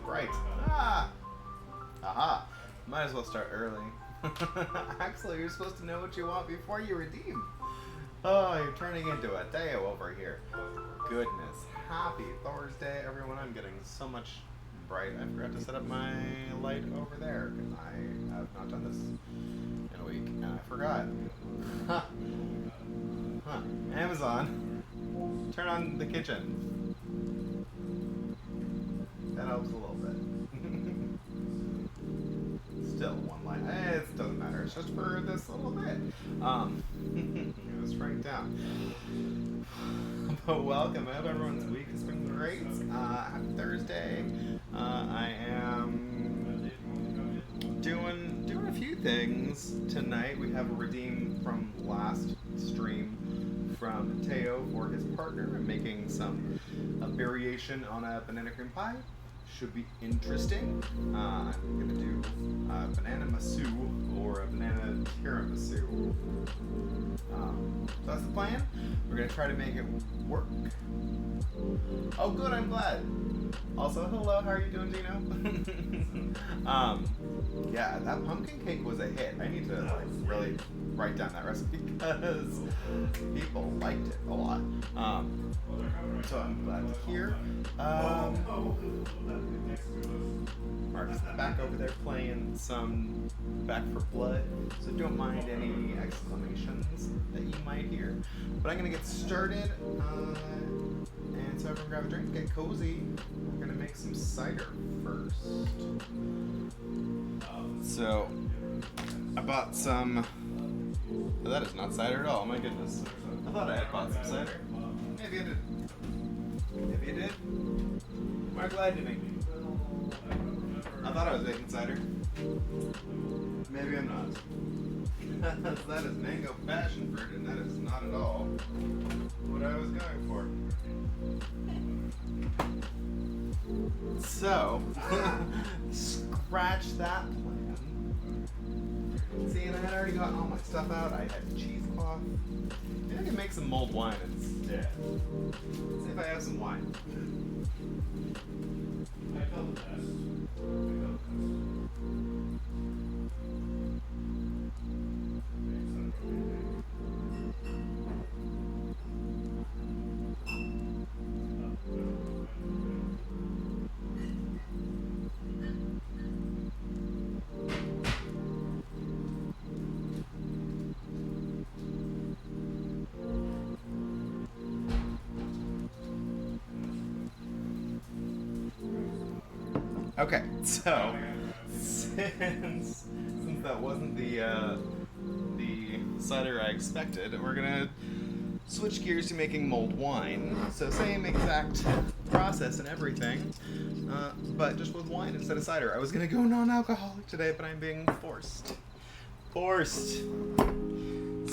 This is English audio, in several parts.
Right. Ah! Aha! Might as well start early. Axel, you're supposed to know what you want before you redeem. Oh, you're turning into a Deo over here. Goodness. Happy Thursday, everyone. I'm getting so much bright. I forgot to set up my light over there because I have not done this in a week and I forgot. Huh. Huh. Amazon. Turn on the kitchen. That helps a little bit. Still one light. It doesn't matter. It's just for this little bit. It was franked down. But welcome. I hope everyone's week has been great. Happy Thursday. I am doing a few things tonight. We have a redeem from last stream from Teo for his partner. I'm making a variation on a banana cream pie. Should be interesting. I'm gonna do banana-masu or a banana tiramisu. So that's the plan. We're gonna try to make it work. Oh, good. I'm glad. Also, hello. How are you doing, Gino? Yeah, that pumpkin cake was a hit. I need to really write down that recipe because people liked it a lot. So I'm glad to hear. Mark's back over there playing some Back for Blood, so don't mind any exclamations that you might hear. But I'm gonna get started, and so everyone grab a drink, get cozy. We're gonna make some cider first. So I bought some. Oh, that is not cider at all. My goodness. I thought I had bought some cider. Maybe I did. Maybe I did. Mark lied to me. I thought I was making cider. Maybe I'm not. That is mango passion fruit, and that is not at all what I was going for. So, scratch that plan. See, and I had already gotten all my stuff out. I had cheesecloth. Maybe I can make some mulled wine instead. Let's see if I have some wine. I felt the best. Okay, so since that wasn't the cider I expected, we're gonna switch gears to making mulled wine. So same exact process and everything, but just with wine instead of cider. I was gonna go non-alcoholic today, but I'm being forced. Forced.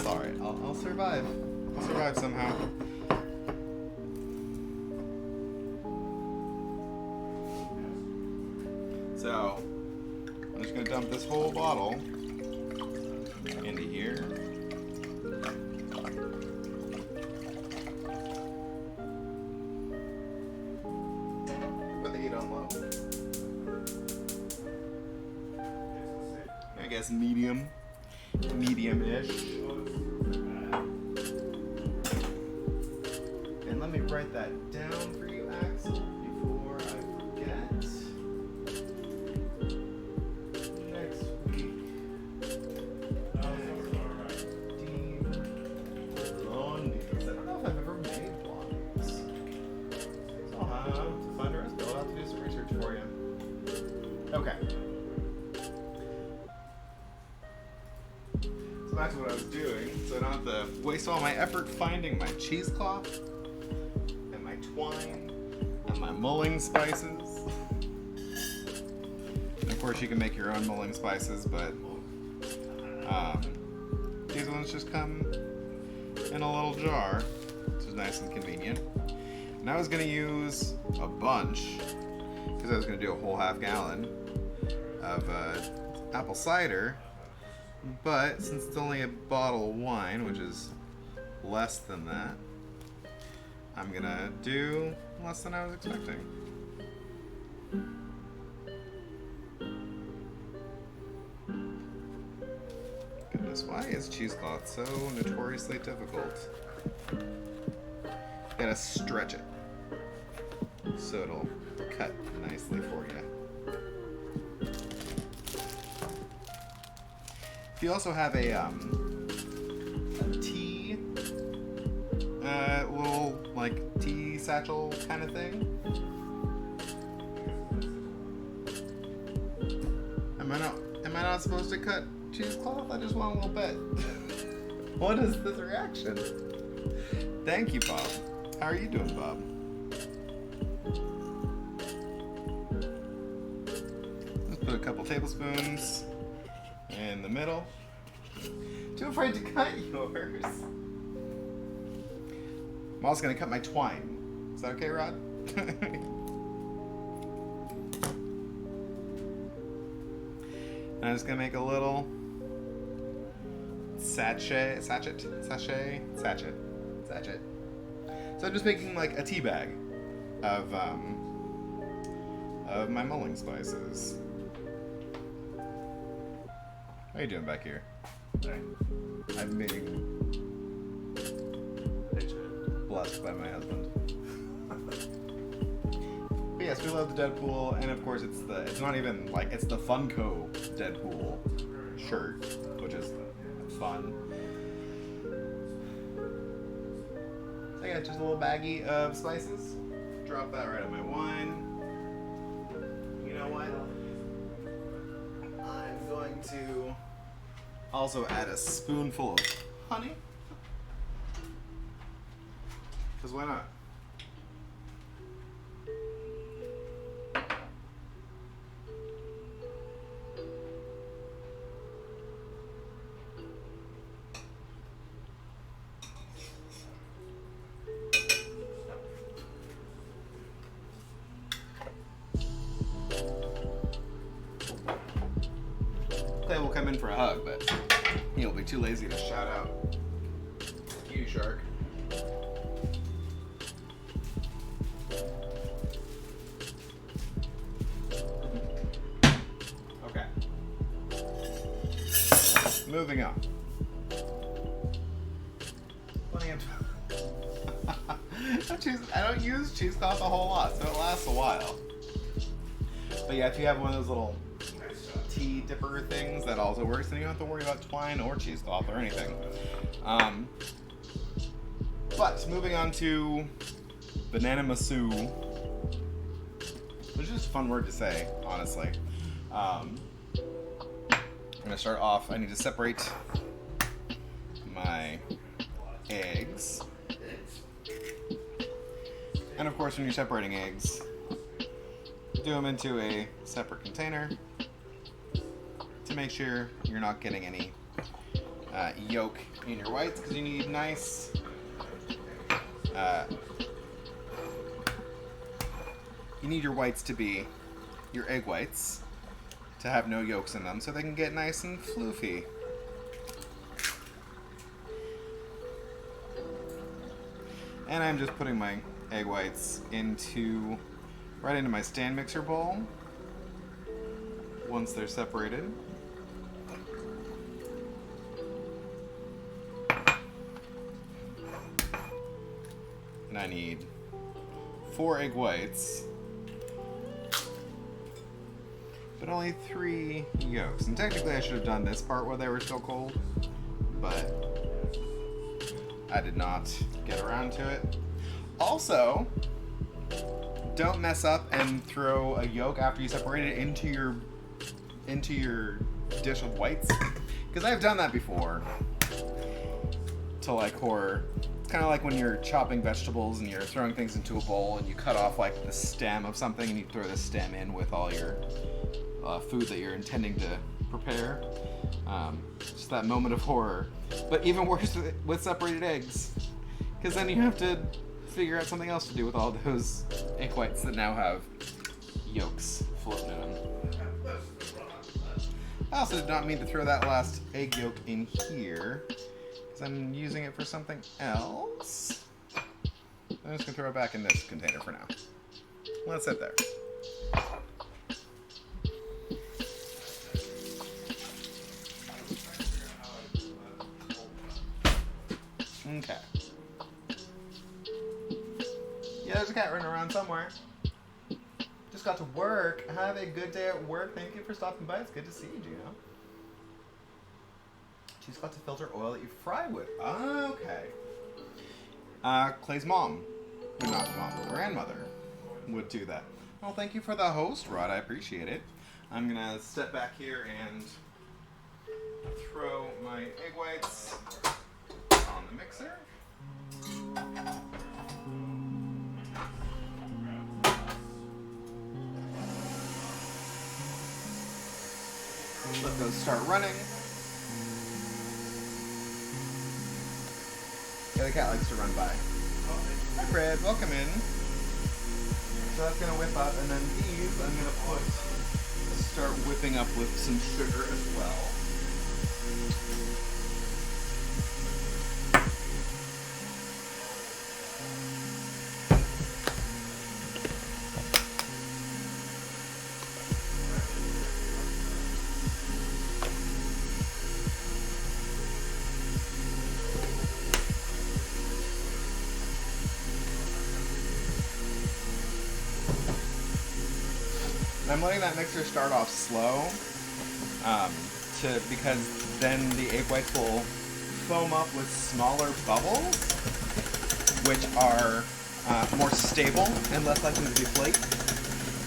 Sorry, I'll survive. I'll survive somehow. So, I'm just going to dump this whole bottle into here. Put the heat on low. I guess medium. Medium-ish. And let me write that down for you, Axel, before I forget. Okay. So back to what I was doing. So I don't have to waste all my effort finding my cheesecloth and my twine and my mulling spices. And of course you can make your own mulling spices, but these ones just come in a little jar, which is nice and convenient. And I was going to use a bunch because I was going to do a whole half gallon of apple cider, but since it's only a bottle of wine, which is less than that, I'm gonna do less than I was expecting. goodness, why is cheesecloth so notoriously difficult? Gotta stretch it so it'll cut nicely for you. If you also have a tea, little like tea satchel kind of thing. Am I not supposed to cut cheesecloth? I just want a little bit. What is this reaction? Thank you, Bob. How are you doing, Bob? Let's put a couple tablespoons in the middle. Too afraid to cut yours. I'm also gonna cut my twine. Is that okay, Rod? I'm just gonna make a little sachet. So I'm just making like a tea bag of my mulling spices. How you doing back here? I'm being blessed by my husband. But yes, we love the Deadpool, and of course it's not even like it's the Funko Deadpool shirt, which is fun. I got just a little baggie of spices. Drop that right in my wine. You know what? I'm going to also add a spoonful of honey. Because why not? Clay will come in for a hug, but he'll be too lazy to shout out. You shark. Okay. Moving on. Plenty of I don't use cheesecloth a whole lot, so it lasts a while. But yeah, if you have one of those little tea dipper things, that also works, and you don't have to worry about twine or cheesecloth or anything. But moving on to Banana-masu, which is just a fun word to say, honestly. I'm gonna start off. I need to separate my eggs, and of course, when you're separating eggs, do them into a separate container to make sure you're not getting any yolk in your whites, because you need nice you need your whites to be your egg whites to have no yolks in them, so they can get nice and floofy. And I'm just putting my egg whites right into my stand mixer bowl once they're separated. And I need 4 egg whites, but only 3 yolks. And technically I should have done this part while they were still cold, but I did not get around to it. Also, don't mess up and throw a yolk after you separate it into your dish of whites, because I've done that before to like horror. It's kind of like when you're chopping vegetables and you're throwing things into a bowl and you cut off like the stem of something and you throw the stem in with all your food that you're intending to prepare. Just that moment of horror. But even worse with separated eggs, because then you have to figure out something else to do with all those egg whites that now have yolks floating in them. I also did not mean to throw that last egg yolk in here, because I'm using it for something else. I'm just going to throw it back in this container for now. Let it sit there. Okay. Yeah, there's a cat running around somewhere. Just got to work. Have a good day at work. Thank you for stopping by. It's good to see you, Gino. She's got to filter oil that you fry with. Okay. Clay's mom. Well, not mom, grandmother would do that. Well, thank you for the host, Rod. I appreciate it. I'm going to step back here and throw my egg whites on the mixer. Let those start running. Yeah, the cat likes to run by. Hi, Fred. Welcome in. So that's going to whip up, and then these I'm going to start whipping up with some sugar as well. I'm letting that mixer start off slow, because then the egg whites will foam up with smaller bubbles, which are more stable and less likely to deflate.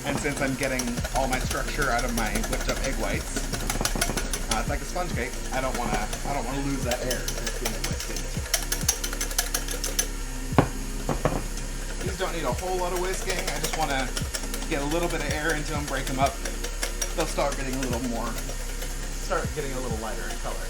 And since I'm getting all my structure out of my whipped up egg whites, it's like a sponge cake. I don't want to lose that air that's being whisked into it. These don't need a whole lot of whisking. I just want to get a little bit of air into them, break them up. They'll start getting a little lighter in color.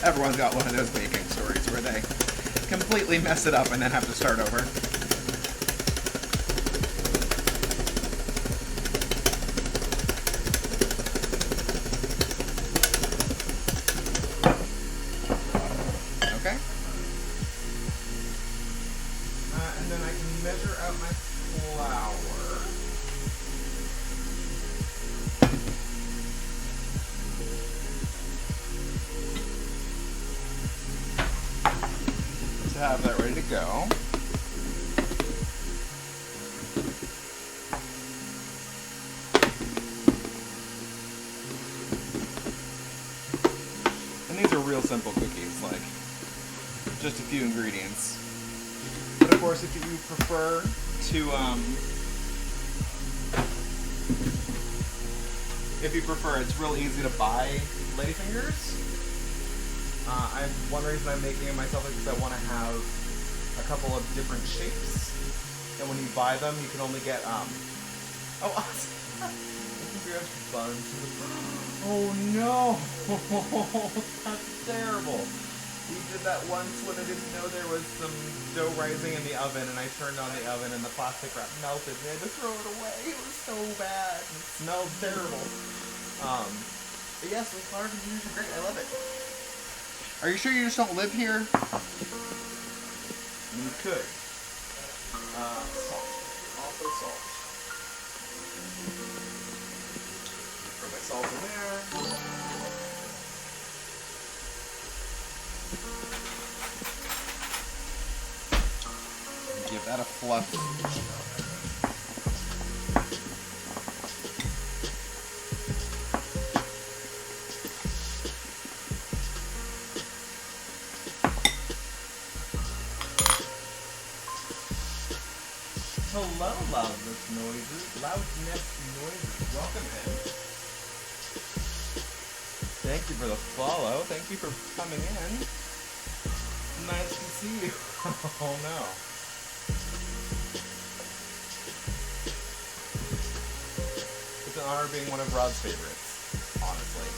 Everyone's got one of those baking stories where they completely mess it up and then have to start over. Okay. And then I can measure out my flour. Have that ready to go. And these are real simple cookies, like just a few ingredients. But of course, if you prefer to, it's real easy to buy ladyfingers. One reason I'm making it myself is because I want to have a couple of different shapes. And when you buy them, you can only get, oh, awesome. Buns. Oh no! That's terrible. We did that once when I didn't know there was some dough rising in the oven, and I turned on the oven and the plastic wrap melted, and I had to throw it away. It was so bad. It smelled terrible. But yes, those flour containers are great. I love it. Are you sure you just don't live here? You could. Salt. Also salt. Throw my salt in there. Give that a fluff. Hello, loudness noises. Loudness noises. Welcome in. Thank you for the follow. Thank you for coming in. Nice to see you. Oh no. honor of being one of Rod's favorites, honestly.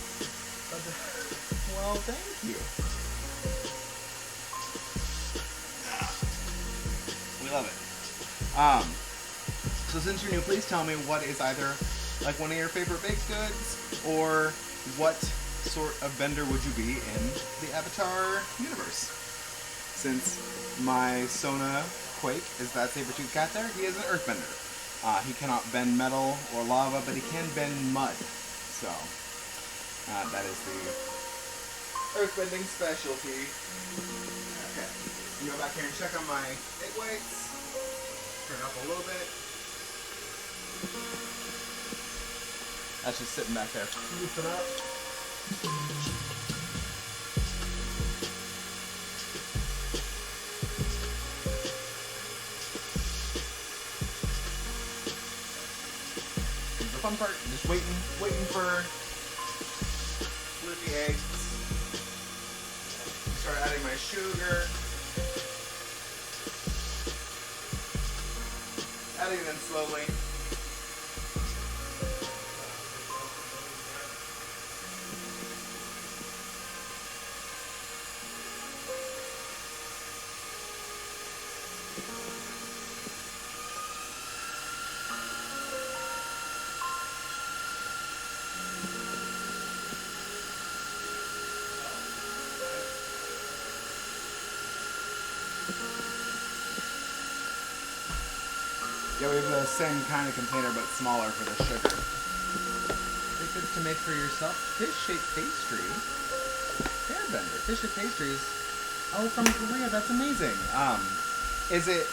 But, well, thank you. We love it. So since you're new, please tell me what is either like one of your favorite baked goods, or what sort of vendor would you be in the Avatar universe? Since my Sona Quake is that saber-toothed cat there, he is an earthbender. He cannot bend metal or lava, but he can bend mud. So, that is the earthbending specialty. Okay, you go back here and check on my egg whites. Turn up a little bit. That's just sitting back there. Loosen up. The fun part, just waiting for the eggs. Start adding my sugar. Adding them slowly. Yeah, we have the same kind of container, but smaller for the sugar. Pretty good to make for yourself. Fish-shaped pastry. Airbender. Fish-shaped pastries. Oh, from Korea. That's amazing. Is it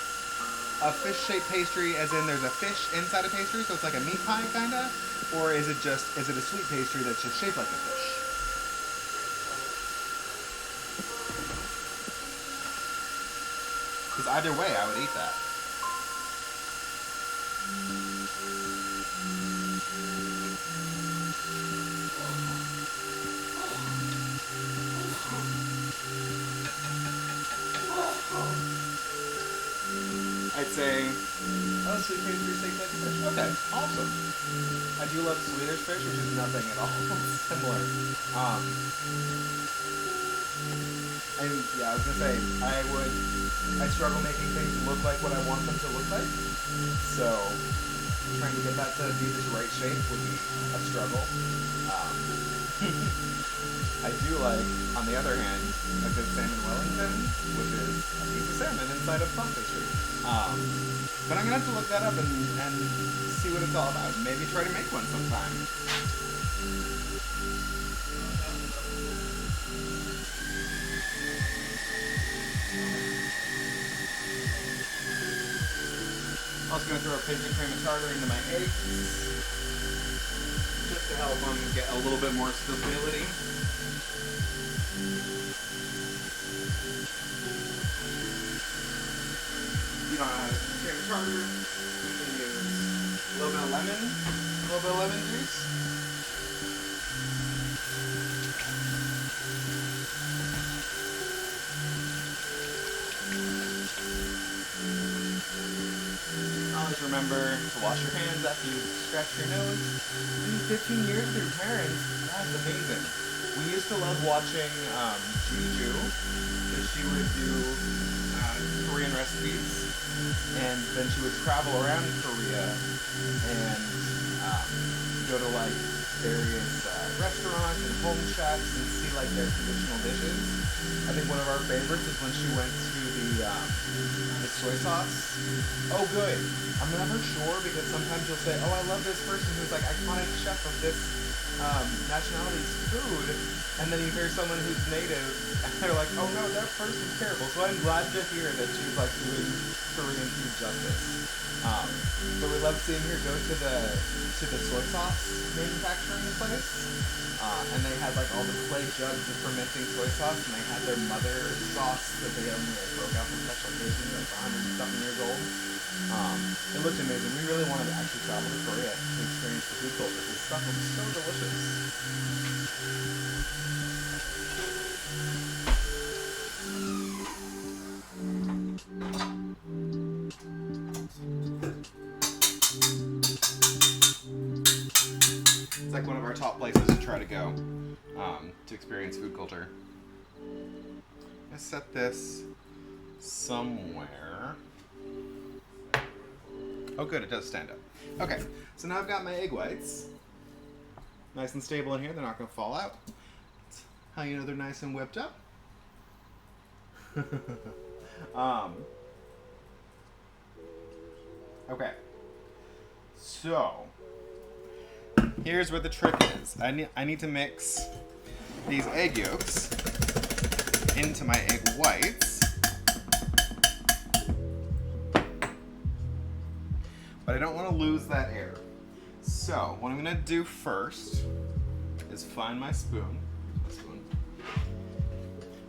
a fish-shaped pastry as in there's a fish inside a pastry, so it's like a meat pie, kind of? Or is it a sweet pastry that's just shaped like a fish? Because either way, I would eat that. I'd say, sweet pastry shaped like a fish. Okay, awesome. I do love Swedish fish, which is nothing at all similar. And yeah, I was gonna say, I struggle making things look like what I want them to look like. So, trying to get that to be this right shape would be a struggle. I do like, on the other hand, a good salmon Wellington, which is a piece of salmon inside of puff pastry. But I'm gonna have to look that up and see what it's all about. Maybe try to make one sometime. Also gonna throw a pinch of cream of tartar into my eggs, just to help them get a little bit more stability. You don't have cream of tartar, you can use a little bit of lemon juice. Always remember to wash your hands after you scratch your nose. 15 years with your parents, that's amazing. We used to love watching Juju, because she would do Korean recipes, and then she would travel around Korea and go to like various restaurants and home chefs and see like their traditional dishes. I think one of our favorites is when she went to the soy sauce. Oh, good. I'm never sure because sometimes you'll say, oh, I love this person who's like iconic chef of this nationality's food, and then you hear someone who's native and they're like, oh no, that person's terrible. So I'm glad to hear that she's like doing Korean food justice. But we love seeing her go to the soy sauce manufacturing place, and they had like all the clay jugs of fermenting soy sauce, and they had their mother sauce that they only like, broke out for special occasions, like 100-something years old. It looked amazing. We really wanted to actually travel to Korea to experience the food culture. This stuff was so delicious. top places to try to go to experience food culture. Let's set this somewhere. Oh good, it does stand up. Okay, so now I've got my egg whites. Nice and stable in here, they're not going to fall out. That's how you know they're nice and whipped up. Okay, so here's where the trick is. I need to mix these egg yolks into my egg whites, but I don't want to lose that air. So what I'm going to do first is find my spoon.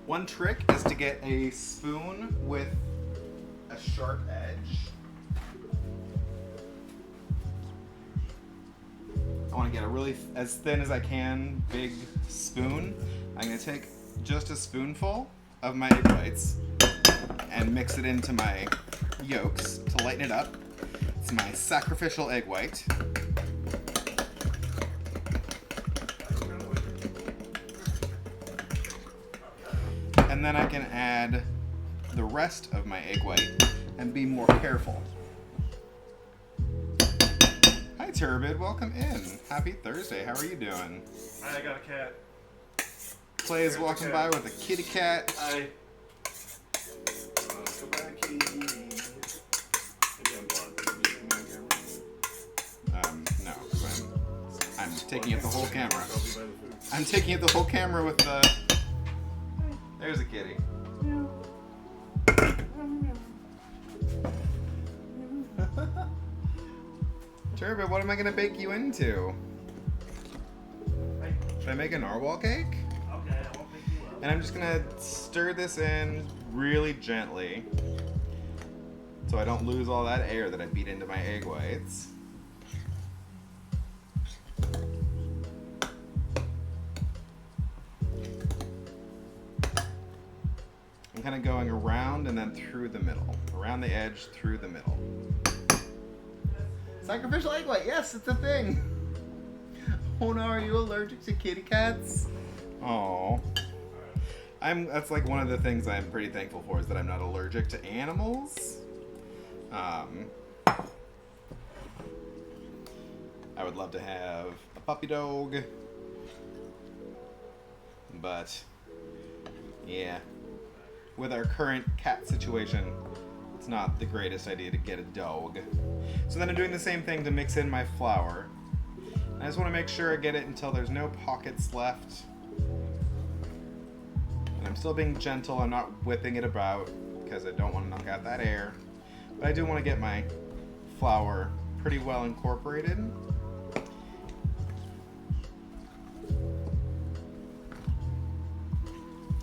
One trick is to get a spoon with a sharp edge. I want to get a really as thin as I can big spoon. I'm going to take just a spoonful of my egg whites and mix it into my yolks to lighten it up. It's my sacrificial egg white. And then I can add the rest of my egg white and be more careful. Hi Turbid, welcome in. Happy Thursday, how are you doing? I got a cat. Clay is walking by with a kitty cat. Come back, kitty. No, I'm taking it the whole camera. I'm taking it the whole camera with the... There's a kitty. Turbid, what am I going to bake you into? Should I make a narwhal cake? Okay, I won't pick you up. And I'm just going to stir this in really gently so I don't lose all that air that I beat into my egg whites. I'm kind of going around and then through the middle. Around the edge, through the middle. Sacrificial egg white, yes, it's a thing. Oh no, are you allergic to kitty cats? Oh. That's like one of the things I'm pretty thankful for is that I'm not allergic to animals. I would love to have a puppy dog. But yeah. With our current cat situation, it's not the greatest idea to get a dog. So then I'm doing the same thing to mix in my flour. I just want to make sure I get it until there's no pockets left. And I'm still being gentle, I'm not whipping it about because I don't want to knock out that air. But I do want to get my flour pretty well incorporated.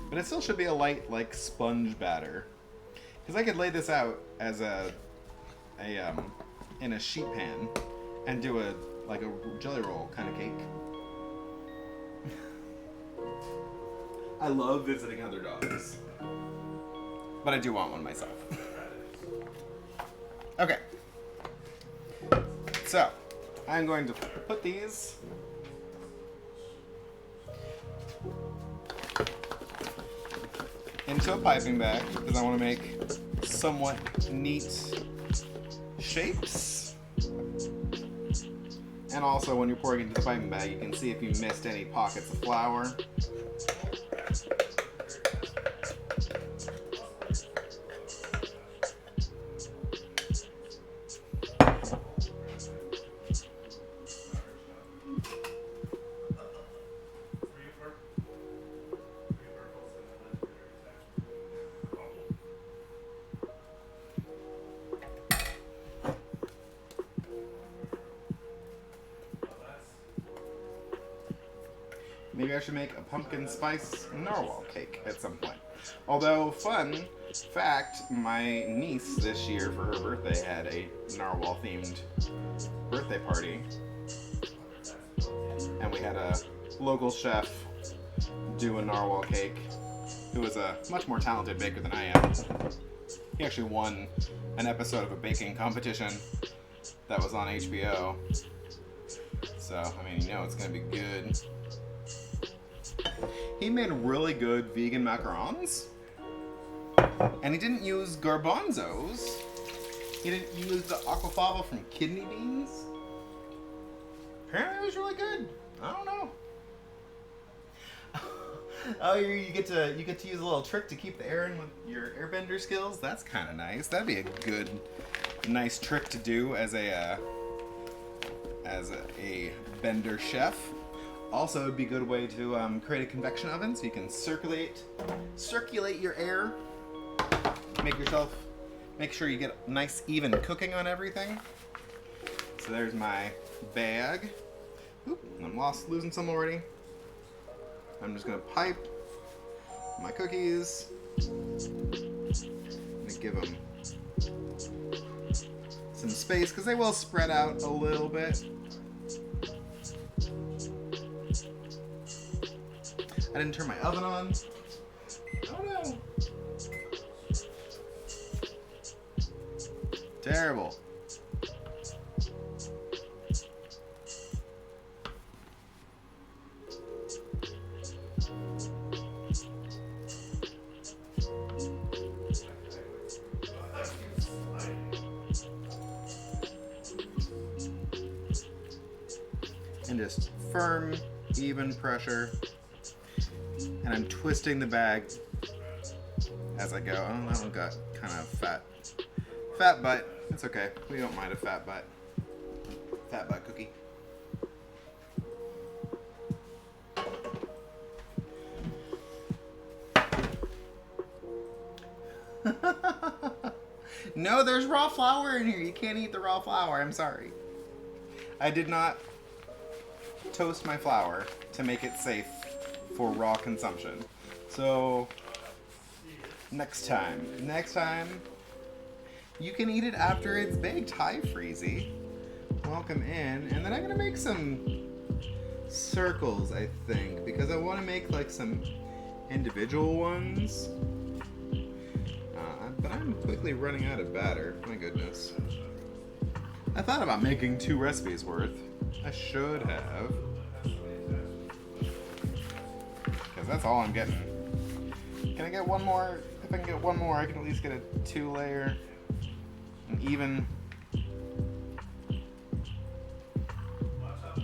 But it still should be a light, like, sponge batter. Because I could lay this out as in a sheet pan and do a jelly roll kind of cake. I love visiting other dogs. But I do want one myself. Okay. So, I'm going to put these into a piping bag because I want to make somewhat neat shapes. And also when you're pouring into the piping bag, you can see if you missed any pockets of flour. Maybe I should make a pumpkin spice narwhal cake at some point. Although, fun fact, my niece this year for her birthday had a narwhal themed birthday party. And we had a local chef do a narwhal cake who was a much more talented baker than I am. He actually won an episode of a baking competition that was on HBO. So, I mean, you know it's gonna be good. He made really good vegan macarons. And he didn't use garbanzos. He didn't use the aquafaba from kidney beans. Apparently it was really good. I don't know. Oh, you get to use a little trick to keep the air in with your airbender skills. That's kind of nice. That'd be a good, nice trick to do as a bender chef. Also, it'd be a good way to create a convection oven so you can circulate your air. Make sure you get nice even cooking on everything. So there's my bag. Oop, I'm losing some already. I'm just gonna pipe my cookies. I'm gonna give them some space because they will spread out a little bit. I didn't turn my oven on. Oh no. Terrible. And just firm, even pressure. And I'm twisting the bag as I go. Oh, that one got kind of fat butt. It's okay. We don't mind a fat butt. Fat butt cookie. No, there's raw flour in here. You can't eat the raw flour. I'm sorry. I did not toast my flour to make it safe for raw consumption. So next time you can eat it after it's baked. Hi, Freezy. Welcome in. And then I'm gonna make some circles, I think, because I want to make like some individual ones. But I'm quickly running out of batter. My goodness. I thought about making 2 recipes worth. I should have. Because that's all I'm getting. Can I get one more? If I can get one more, I can at least get a 2-layer. And even.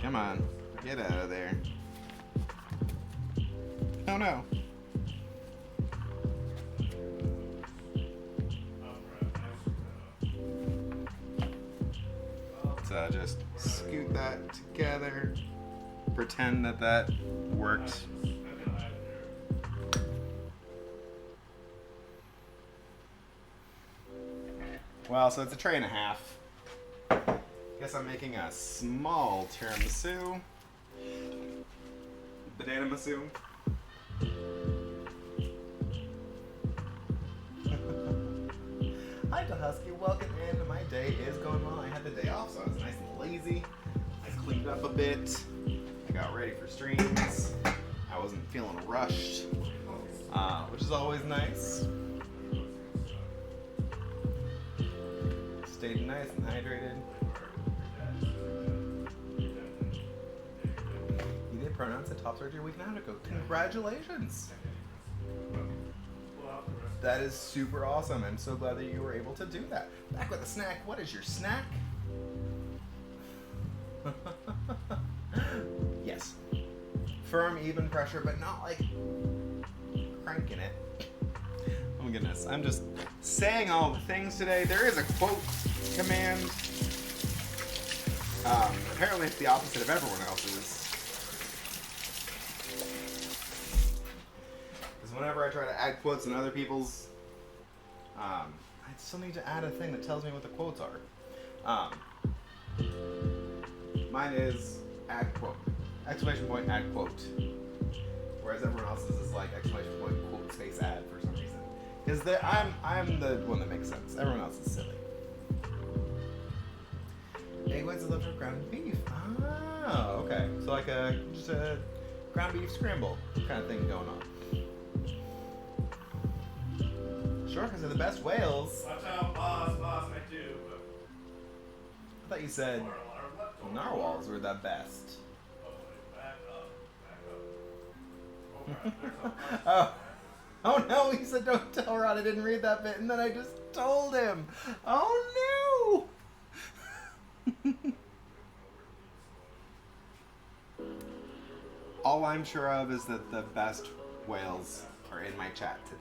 Come on. Get out of there. Oh no. So just scoot that together. Pretend that worked. Well, so it's a tray and a half. Guess I'm making a small tiramisu. Banana-masu. Hi, Husky. Welcome in. My day is going well. I had the day off, so I was nice and lazy. I cleaned up a bit. I got ready for streams. I wasn't feeling rushed, which is always nice. Stayed nice and hydrated. You did pronouns at top surgery a week and a half ago. Congratulations! That is super awesome. I'm so glad that you were able to do that. Back with a snack. What is your snack? Yes. Firm, even pressure, but not like cranking it. Oh my goodness. I'm just saying all the things today. There is a quote command. Apparently it's the opposite of everyone else's. Because whenever I try to add quotes in other people's, I still need to add a thing that tells me what the quotes are. Mine is add quote. Exclamation point, add quote. Whereas everyone else's is like exclamation point, quote, space, add for some reason. Because I'm the one that makes sense. Everyone else is silly. Egg whites is left for ground beef. Oh, okay. So like just a ground beef scramble kind of thing going on. Sure, because they're the best whales. Watch out, boss, I do. I thought you said Narwhals were the best. Oh. Oh no, he said don't tell Rod I didn't read that bit, and then I just told him. Oh no! All I'm sure of is that the best whales are in my chat today.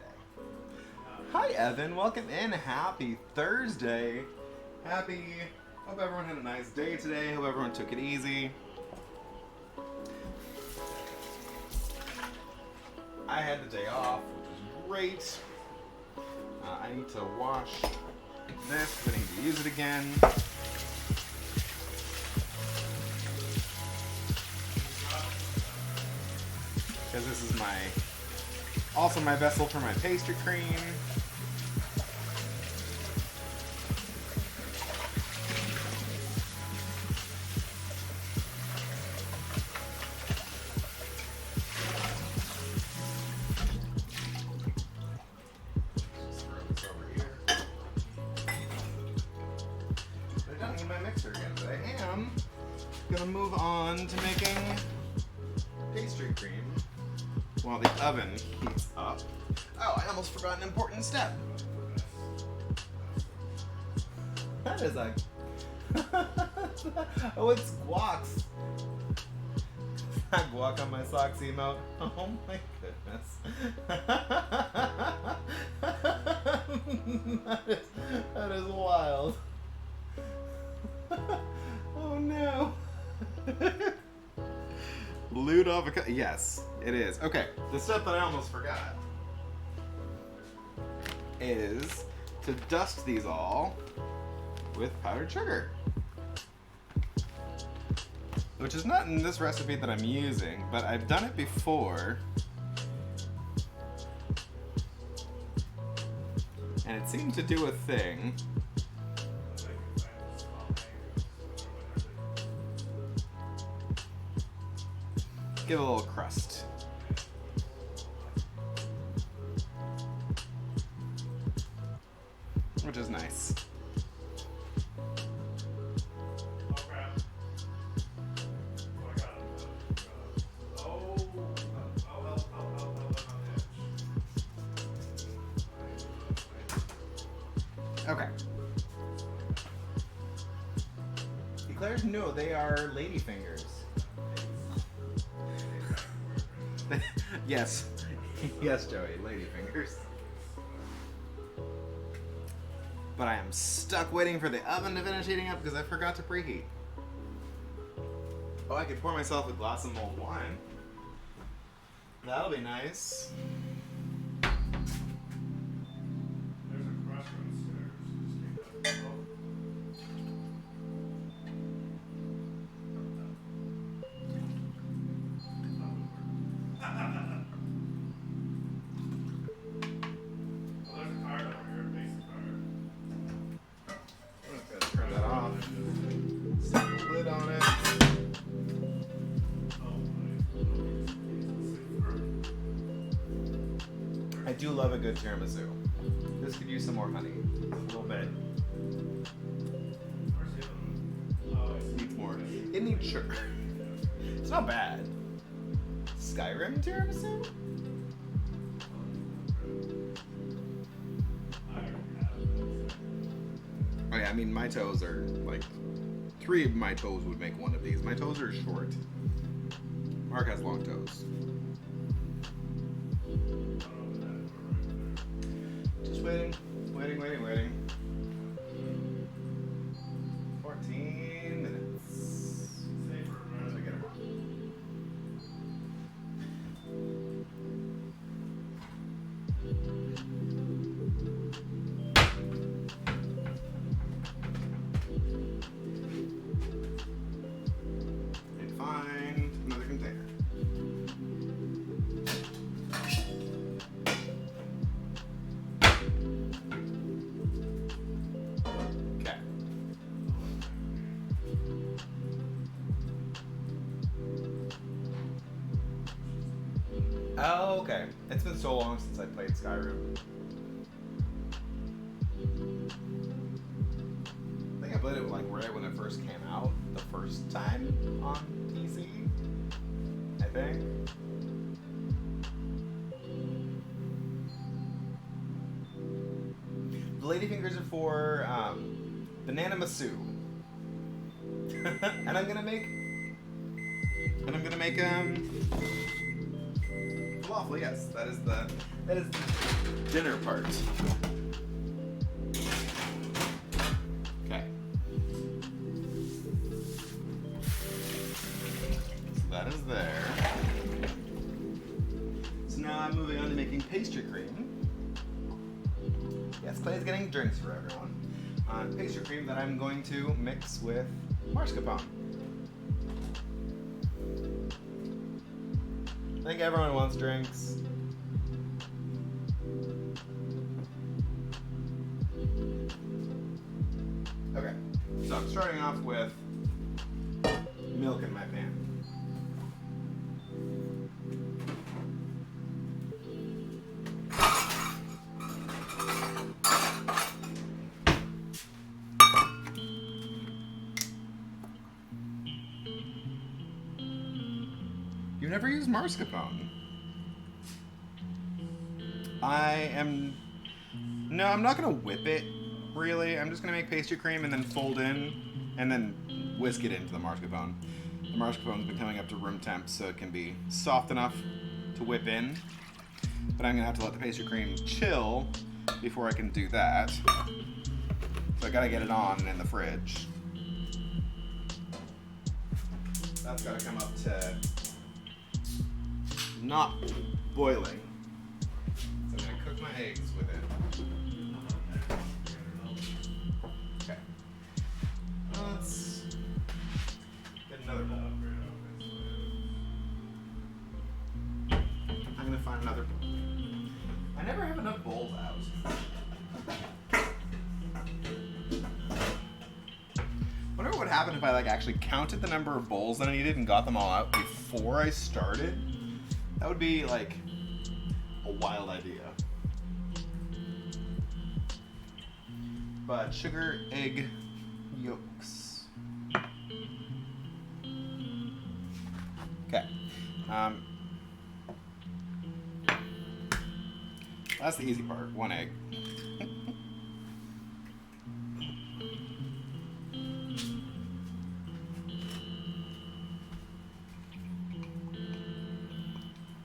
Hi Evan, welcome in. Happy Thursday. Hope everyone had a nice day today. Hope everyone took it easy. I had the day off, which was great. I need to wash this because I need to use it again. Because this is also my vessel for my pastry cream. Move on to making pastry cream while the oven heats up. Oh, I almost forgot an important step. That is a... oh, it's guacs. Guac on my socks emote. Oh my goodness. that is wild. Oh no. Lewd avocado. Yes, it is. Okay, the step that I almost forgot is to dust these all with powdered sugar. Which is not in this recipe that I'm using, but I've done it before. And it seemed to do a thing. Give it a little crust. Which is nice. Okay. Eclairs? No, they are ladyfingers. Yes. Yes, Joey, ladyfingers. But I am stuck waiting for the oven to finish heating up because I forgot to preheat. Oh, I could pour myself a glass of mulled wine. That'll be nice. There's a crossroads there. Turn that off. Set the lid on it. I do love a good tiramisu. This could use some more honey. A little bit. Needs more. It needs sugar. It's not bad. Skyrim tiramisu? Oh yeah, I mean my toes are like 3 of my toes would make one of these. My toes are short. Mark has long toes. Just waiting. 14 minutes. As we get it. And find another container. Okay. Oh, okay. It's been so long since I played Skyrim. I think I played it like right when it first came out, the first time on PC, I think. The ladyfingers are for Banana-masu. and I'm gonna make falafel. Yes, that is the dinner part. Okay. So that is there. So now I'm moving on to making pastry cream. Yes, Clay's getting drinks for everyone. Pastry cream that I'm going to mix with mascarpone. I think everyone wants drinks. Okay, so I'm starting off with milk in my pan. You never use mascarpone. No, I'm not gonna whip it, really. I'm just gonna make pastry cream and then fold in, and then whisk it into the mascarpone. The mascarpone's been coming up to room temp, so it can be soft enough to whip in. But I'm gonna have to let the pastry cream chill before I can do that. So I gotta get it on and in the fridge. That's gotta come up to not boiling. So I'm gonna cook my eggs with it. Okay. Let's get another bowl. I'm gonna find another bowl. I never have enough bowls out. Wonder what would happen if I actually counted the number of bowls that I needed and got them all out before I started. That would be a wild idea. But sugar, egg, yolks. Okay. That's the easy part. One egg.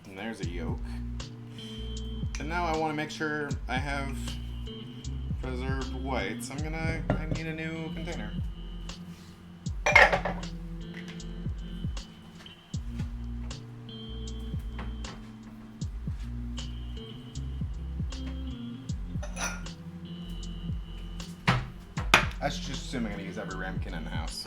And there's a yolk. And now I want to make sure I have preserved whites. I need a new container. I should just assume I'm going to use every ramekin in the house.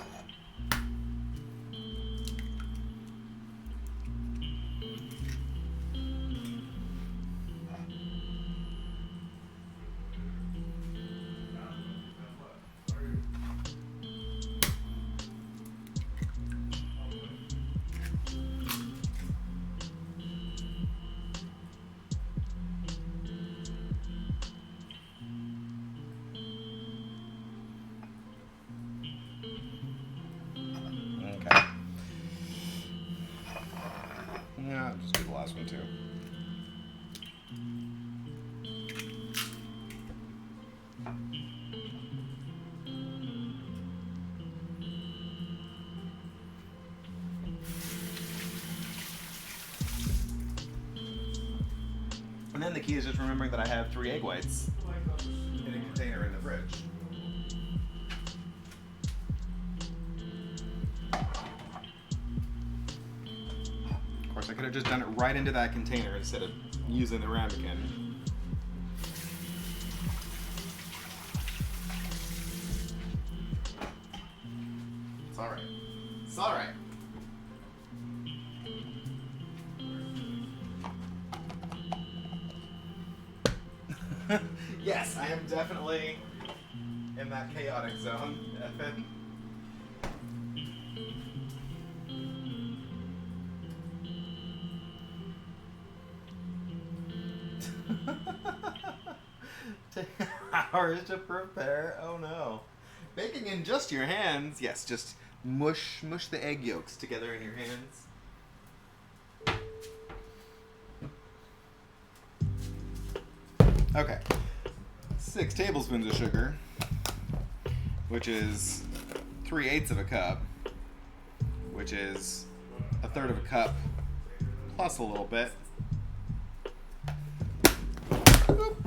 Yeah, I'll just do the last one too. And then the key is just remembering that I have 3 egg whites in a container in the fridge. Of course, I could have just done it right into that container instead of using the ramekin. It's alright. It's alright. Yes, I am definitely in that chaotic zone, Evan. Take hours to prepare. Oh no. Baking in just your hands. Yes, just mush the egg yolks together in your hands. Okay. 6 tablespoons of sugar, which is 3/8 of a cup, which is 1/3 of a cup, plus a little bit. Oop.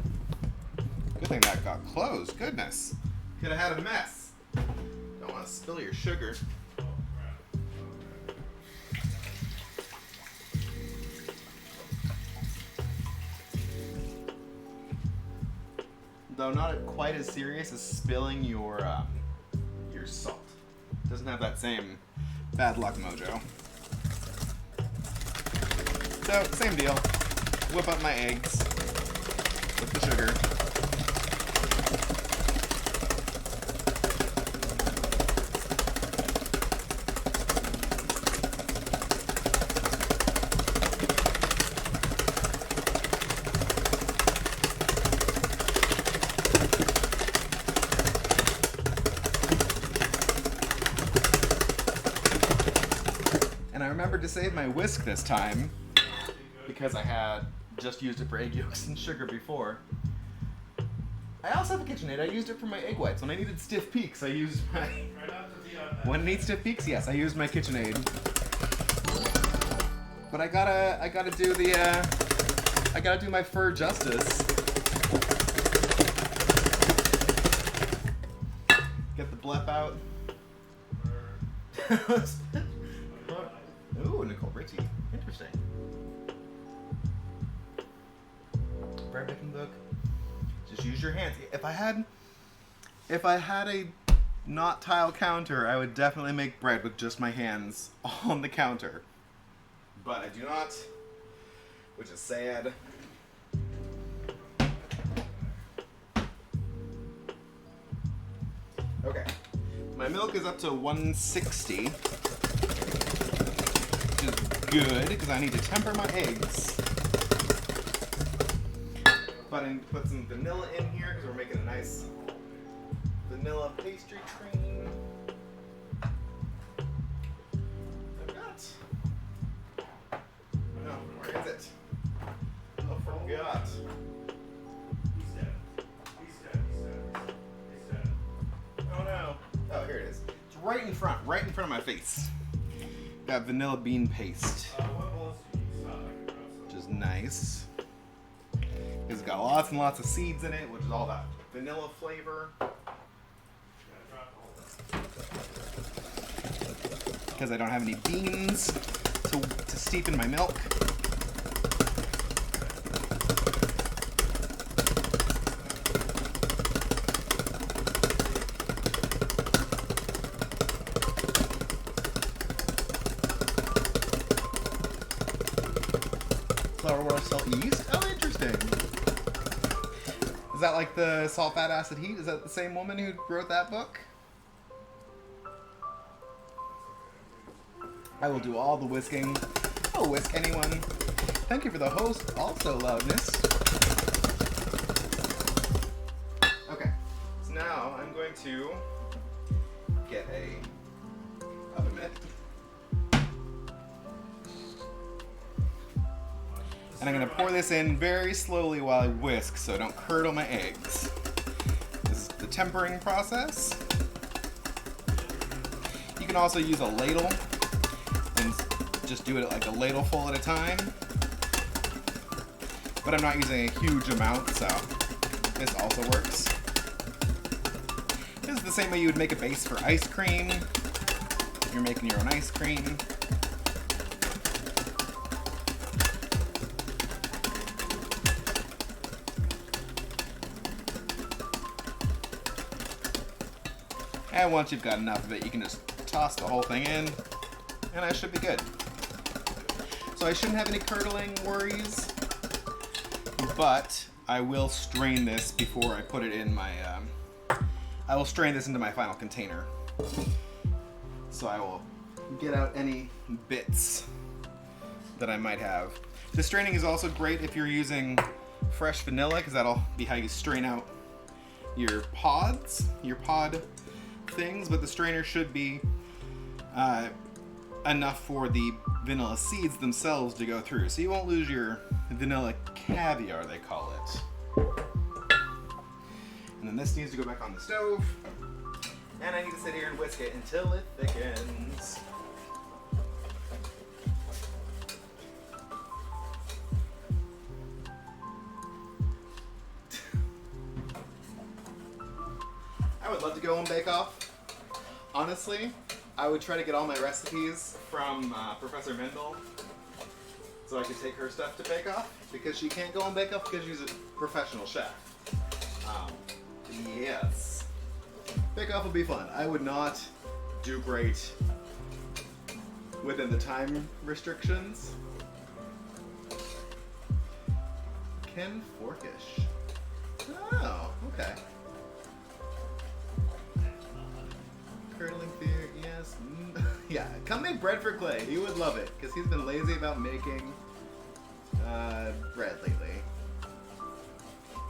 Good thing that got closed. Goodness. Could have had a mess. Don't want to spill your sugar. Though not quite as serious as spilling your salt. Doesn't have that same bad luck mojo. So, same deal. Whip up my eggs with the sugar. And I remembered to save my whisk this time because I had just used it for egg yolks and sugar before. I also have a KitchenAid. I used it for my egg whites. When I needed stiff peaks, I used my... When I need stiff peaks, yes, I used my KitchenAid. But I gotta do the, I gotta do my fur justice. Get the blep out. Ooh, Nicole Richie. Interesting. Bread baking book. Just use your hands. If I had a not tile counter, I would definitely make bread with just my hands on the counter. But I do not, which is sad. Okay. My milk is up to 160. Which is good, because I need to temper my eggs. But I need to put some vanilla in here, because we're making a nice vanilla pastry cream. I've got... No, where is it? Oh, forgot. He's dead. Oh no. Oh, here it is. It's right in front of my face. Got vanilla bean paste, What else do you use? which is nice. It's got lots and lots of seeds in it, which is all that vanilla flavor. Because I don't have any beans to steep in my milk. Flour, water, salt, yeast? Oh, interesting. Is that like the salt, fat, acid, heat? Is that the same woman who wrote that book? I will do all the whisking. I'll whisk anyone. Thank you for the host, also loudness. Okay, so now I'm going to get a oven mitt. And I'm going to pour this in very slowly while I whisk so I don't curdle my eggs. This is the tempering process. You can also use a ladle and just do it like a ladleful at a time. But I'm not using a huge amount, so this also works. This is the same way you would make a base for ice cream. You're making your own ice cream. And once you've got enough of it, you can just toss the whole thing in, and I should be good. So I shouldn't have any curdling worries, but I will strain this before I put it in my, I will strain this into my final container. So I will get out any bits that I might have. The straining is also great if you're using fresh vanilla, because that'll be how you strain out your pods, your pod things, but the strainer should be enough for the vanilla seeds themselves to go through. So you won't lose your vanilla caviar, they call it. And then this needs to go back on the stove. And I need to sit here and whisk it until it thickens. I would love to go on Bake Off. Honestly, I would try to get all my recipes from Professor Mendel so I could take her stuff to Bake Off, because she can't go on Bake Off because she's a professional chef. Yes. Bake Off would be fun. I would not do great within the time restrictions. Ken Forkish. Oh, okay. Curdling fear, yes. Yeah, come make bread for Clay. He would love it, because he's been lazy about making bread lately.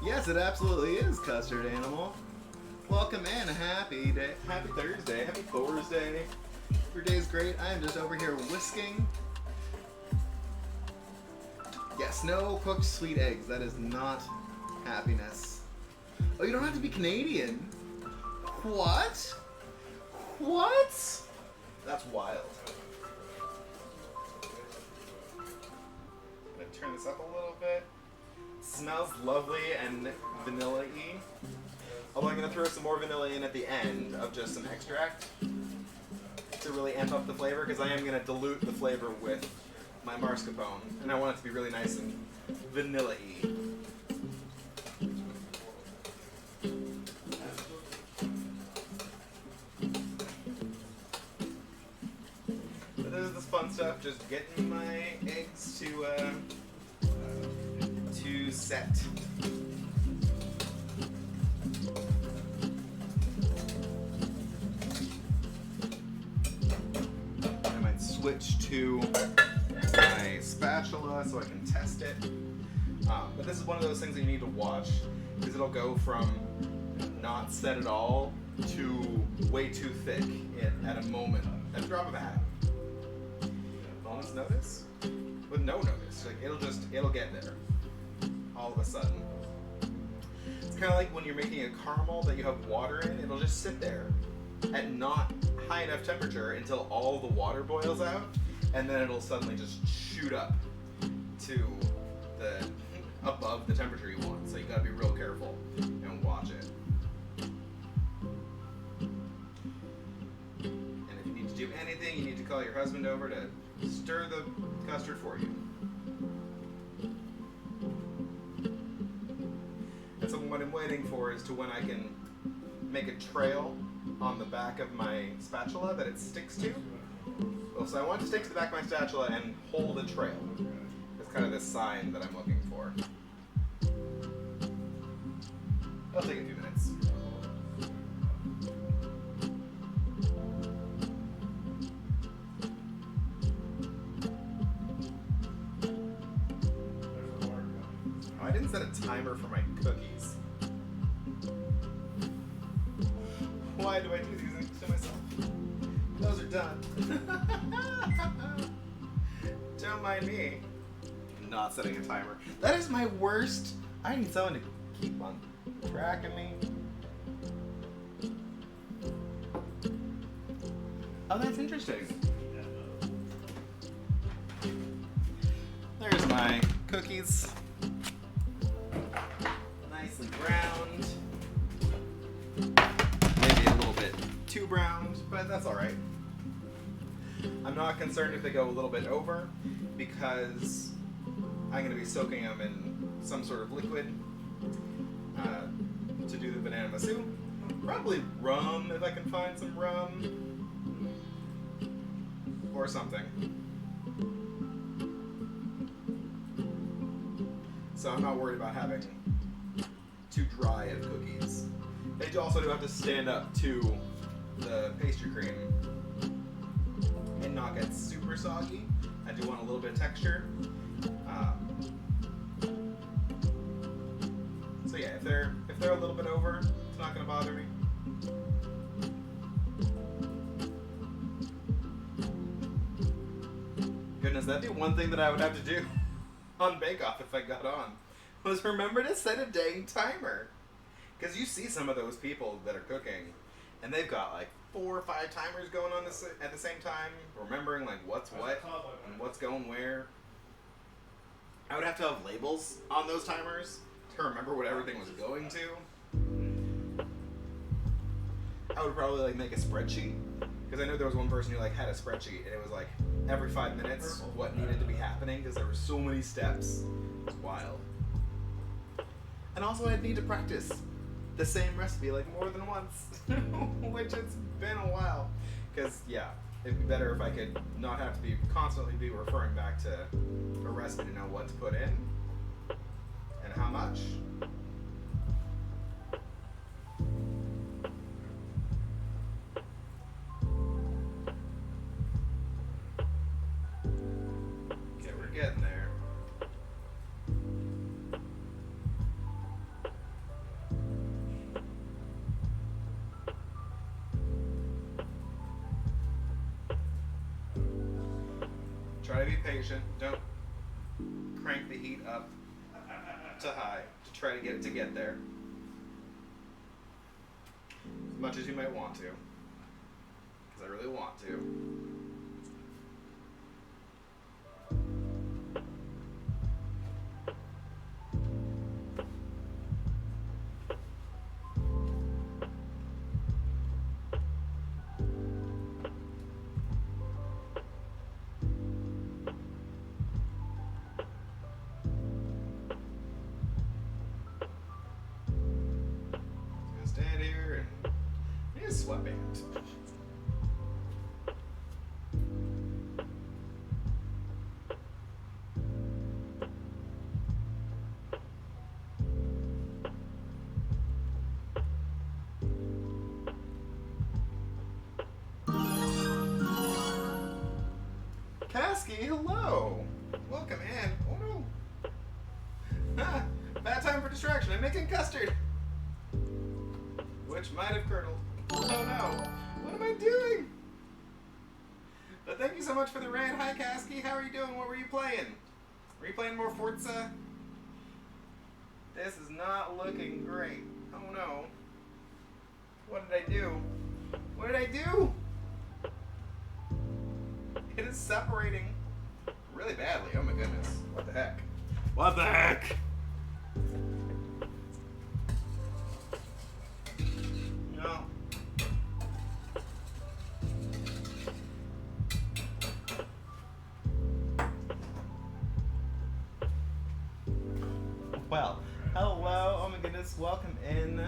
Yes, it absolutely is, Custard Animal. Welcome in. Happy day. Happy Thursday. Happy Thursday. Your day's great. I am just over here whisking. Yes, no cooked sweet eggs. That is not happiness. Oh, you don't have to be Canadian. What? What? That's wild. I'm gonna turn this up a little bit. Smells lovely and vanilla-y. Although I'm gonna throw some more vanilla in at the end of just some extract to really amp up the flavor, because I am gonna dilute the flavor with my mascarpone, and I want it to be really nice and vanilla-y. Fun stuff, just getting my eggs to set. I might switch to my spatula so I can test it. But this is one of those things that you need to watch, because it'll go from not set at all to way too thick at a moment, at a drop of a hat. Notice? With no notice. Like it'll get there all of a sudden. It's kind of like when you're making a caramel that you have water in, it'll just sit there at not high enough temperature until all the water boils out, and then it'll suddenly just shoot up to the above the temperature you want. So you gotta be real careful and watch it. And if you need to do anything, you need to call your husband over to stir the custard for you. And so what I'm waiting for is to when I can make a trail on the back of my spatula that it sticks to. Well, so I want it to stick to the back of my spatula and hold a trail. That's kind of the sign that I'm looking for. It'll take a few minutes. I didn't set a timer for my cookies. Why do I do these things to myself? Those are done. Don't mind me. Not setting a timer. That is my worst. I need someone to keep on track of me. Oh, that's interesting. There's my cookies. Nicely browned. Maybe a little bit too browned, but that's alright. I'm not concerned if they go a little bit over, because I'm going to be soaking them in some sort of liquid to do the banana-masu. Probably rum, if I can find some rum. Or something. So I'm not worried about having too dry of cookies. They also do have to stand up to the pastry cream and not get super soggy. I do want a little bit of texture. So yeah, if they're a little bit over, it's not going to bother me. that'd be one thing that I would have to do on Bake Off if I got on, was remember to set a dang timer. Because you see some of those people that are cooking, and they've got like 4 or 5 timers going on this at the same time, remembering like what's what and what's going where. I would have to have labels on those timers to remember what everything was going to. I would probably like make a spreadsheet, because I know there was one person who like had a spreadsheet, and it was like every 5 minutes what needed to be happening, because there were so many steps. It was wild. And also I'd need to practice the same recipe like more than once, which it's been a while. Because yeah, it'd be better if I could not have to be constantly be referring back to a recipe to know what to put in and how much. Okay, we're getting there. Try to be patient. Don't crank the heat up to high to try to get there. As much as you might want to. Because I really want to. Stand here and need a sweatband. Kasky, hello. Welcome in. Oh no. Ah, bad time for distraction. I'm making custard. Which might have curdled. Oh no. What am I doing? But thank you so much for the raid. Hi Kasky, how are you doing? What were you playing? Were you playing more Forza? This is not looking great. Oh no. What did I do? What did I do? It is separating really badly. Oh my goodness. What the heck? What the heck? No. Well, hello. Oh my goodness. Welcome in.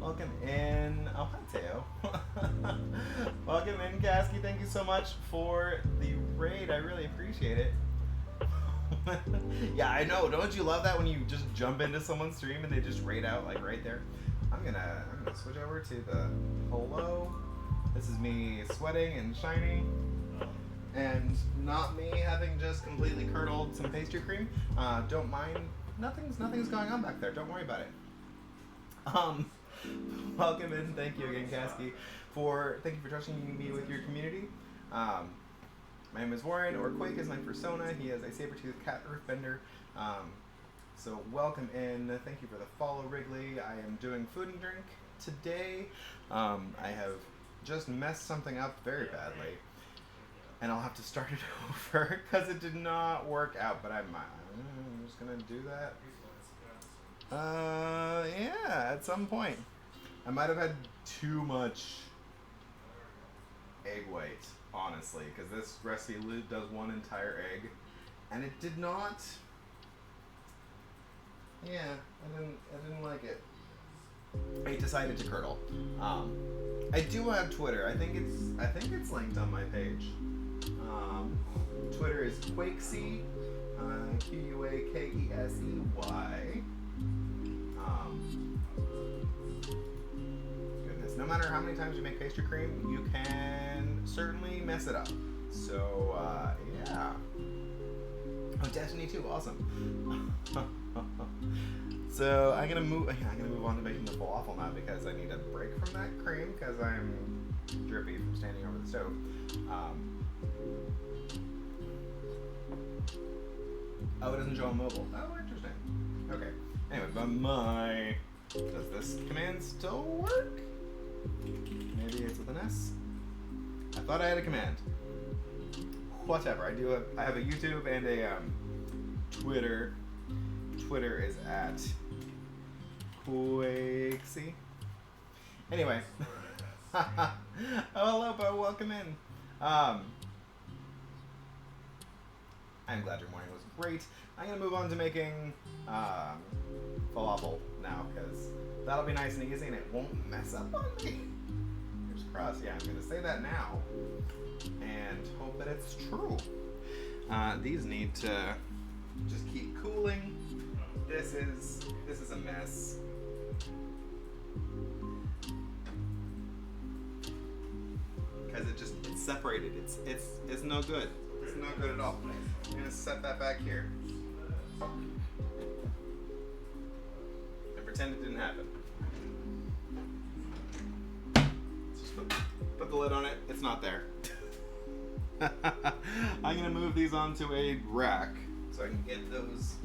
Welcome in. Oh, hi, Teo. Welcome in, Kasky. Thank you so much for the raid. I really appreciate it. Yeah, I know. Don't you love that when you just jump into someone's stream and they just raid out like right there? I'm gonna switch over to the hello. This is me sweating and shiny, and not me having just completely curdled some pastry cream. Don't mind. Nothing's going on back there. Don't worry about it. Welcome in. Thank you again, Kasky, thank you for trusting me with your community. My name is Warren, or Quake is my persona. He is a saber-toothed cat earthbender. So welcome in. Thank you for the follow, Wrigley. I am doing food and drink today. I have just messed something up very badly, and I'll have to start it over because it did not work out. But I'm just gonna do that. Yeah, at some point. I might have had too much egg white, honestly, because this recipe does one entire egg, and it did not. Yeah, I didn't like it. I decided to curdle. I do have Twitter. I think it's linked on my page. Twitter is Quakesy, Quakesey. Goodness, no matter how many times you make pastry cream, you can certainly mess it up. So yeah. Oh, Destiny 2, awesome. So I'm gonna move on to making the falafel now because I need a break from that cream because I'm drippy from standing over the stove. Oh, it doesn't show on mobile. Oh, interesting. Okay. Anyway, does this command still work? Maybe it's with an S? I thought I had a command. Whatever. I have a YouTube and a Twitter. Twitter is at Quakesy. Anyway. Oh, hello, Bo. Welcome in. I'm glad your morning was great. I'm going to move on to making falafel now, because that'll be nice and easy and it won't mess up on me. Fingers crossed. Yeah, I'm going to say that now and hope that it's true. These need to just keep cooling. This is a mess. Because it's separated. It's no good. It's no good at all. I'm gonna set that back here and pretend it didn't happen. Let's just put the lid on it. It's not there. I'm gonna move these onto a rack so I can get those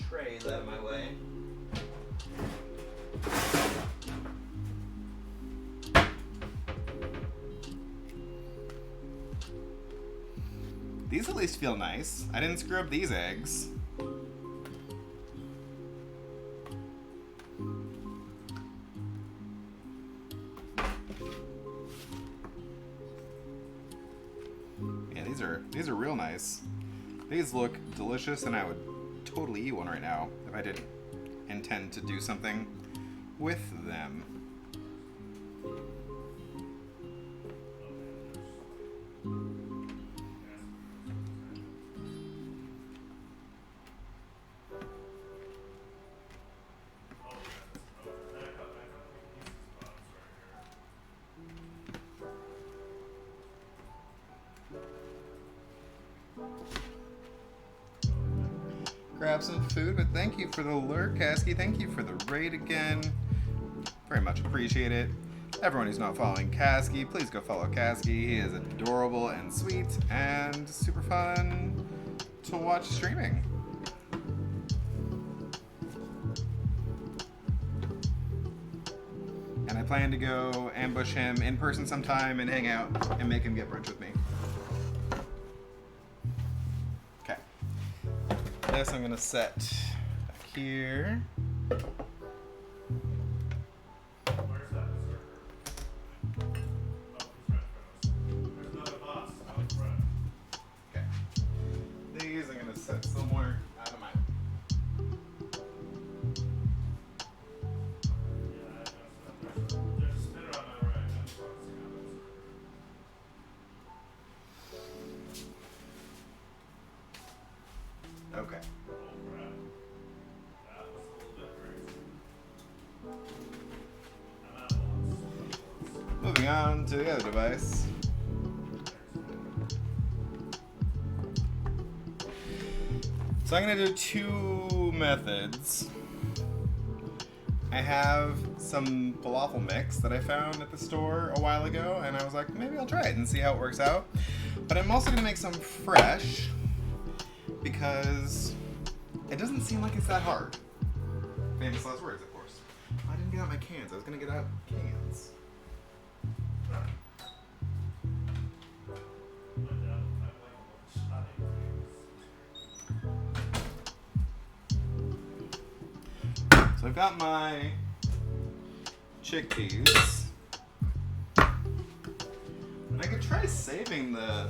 trays out of my way. These at least feel nice. I didn't screw up these eggs. Yeah, these are real nice. These look delicious, and I would totally eat one right now if I didn't intend to do something with them. Grab some food, but thank you for the lurk, Kasky. Thank you for the raid again. Very much appreciate it. Everyone who's not following Kasky, please go follow Kasky. He is adorable and sweet and super fun to watch streaming. And I plan to go ambush him in person sometime and hang out and make him get brunch with me. This I'm gonna set back here. Where's that server? Oh, it's right in front of us. There's another box out in front. Okay. These I'm gonna set somewhere out of my. Yeah, I noticed that. There's a spinner on my right. That's boxing out that server. Okay. Oh, crap. That was a little bit crazy. And that was. Moving on to the other device. So I'm gonna do two methods. I have some falafel mix that I found at the store a while ago, and I was like, maybe I'll try it and see how it works out. But I'm also gonna make some fresh, because it doesn't seem like it's that hard. Famous last words, of course. I didn't get out my cans. I was gonna get out cans. So I've got my chickpeas. And I could try saving the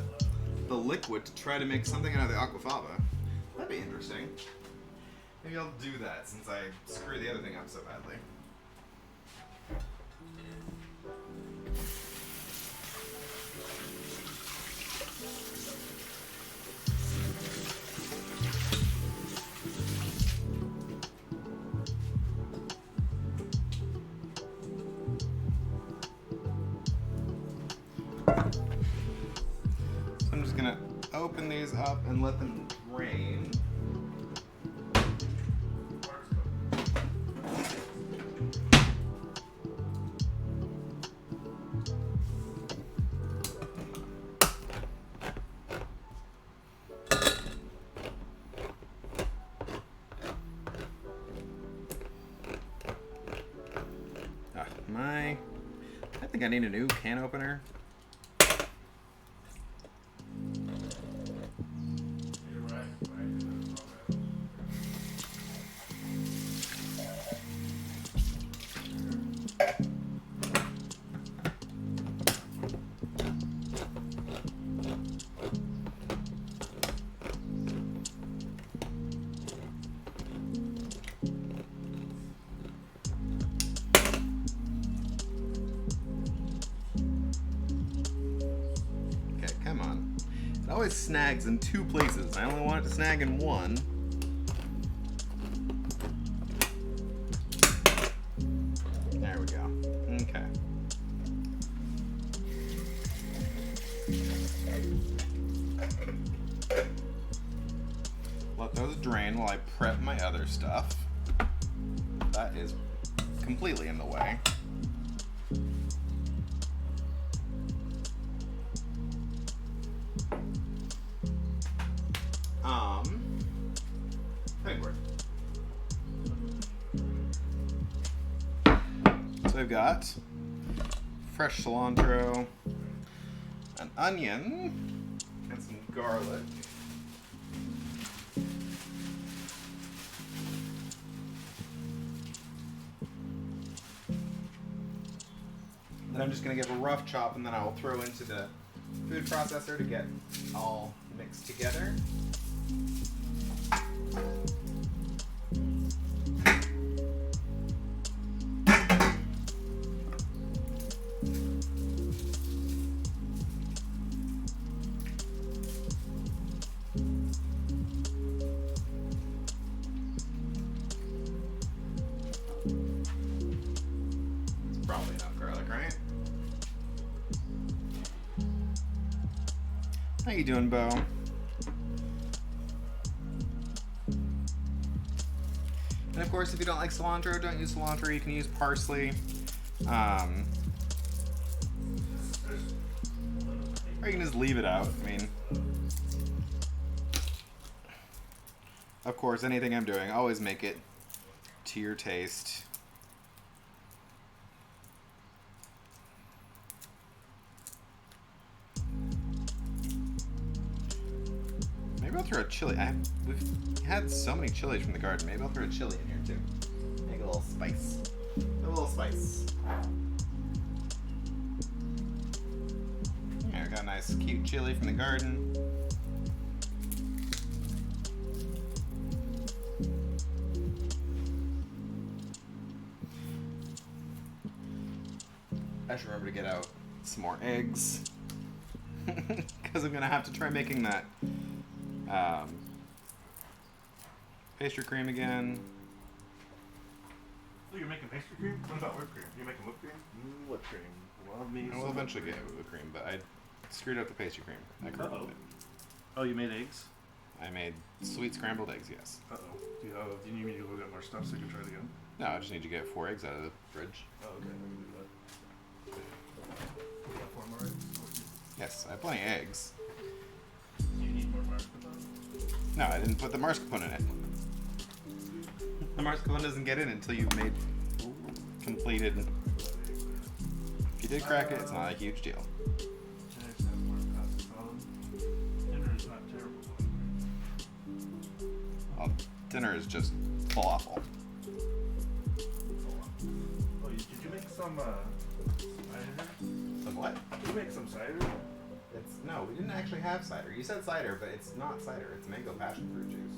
liquid to try to make something out of the aquafaba. That'd be interesting. Maybe I'll do that since I screwed the other thing up so badly. So I'm just gonna open these up and let them drain. I think I need a new can opener. You're right. Okay, come on. It always snags in two places. I only want it to snag in one. There we go. Okay. Let those drain while I prep my other stuff. That is completely in the way. Anyway. So I've got fresh cilantro, an onion, and some garlic. Then I'm just going to give a rough chop, and then I will throw into the food processor to get all mixed together. It's probably enough garlic, right? How you doing, Bo? And of course, if you don't like cilantro, don't use cilantro. You can use parsley. Or you can just leave it out. I mean, of course, anything I'm doing, always make it to your taste. Maybe I'll throw a chili. We've had so many chilies from the garden. Maybe I'll throw a chili in here too. Make a little spice. A little spice. Here, we got a nice cute chili from the garden. I should remember to get out some more eggs. Because I'm going to have to try making that pastry cream again. Oh, you're making pastry cream? What about whipped cream? You're making whipped cream? Whipped cream. Love me. We'll eventually get whipped cream, but I screwed up the pastry cream. I crumbled it. Oh, you made eggs? I made sweet scrambled eggs, yes. Uh oh. Do you need me to go get more stuff so you can try it again? No, I just need to get 4 eggs out of the fridge. Oh, okay. I can do that. You got 4 more eggs? Yes, I have plenty of eggs. Do you need more mascarpone? No, I didn't put the mascarpone in it. The mascarpone doesn't get in until you've made completed. If you did crack it, it's not a huge deal. I just have more pasta salad. Dinner is not terrible. Well, dinner is just falafel. Oh, did you make some cider? Some what? Did you make some cider? No, we didn't actually have cider. You said cider, but it's not cider. It's mango passion fruit juice.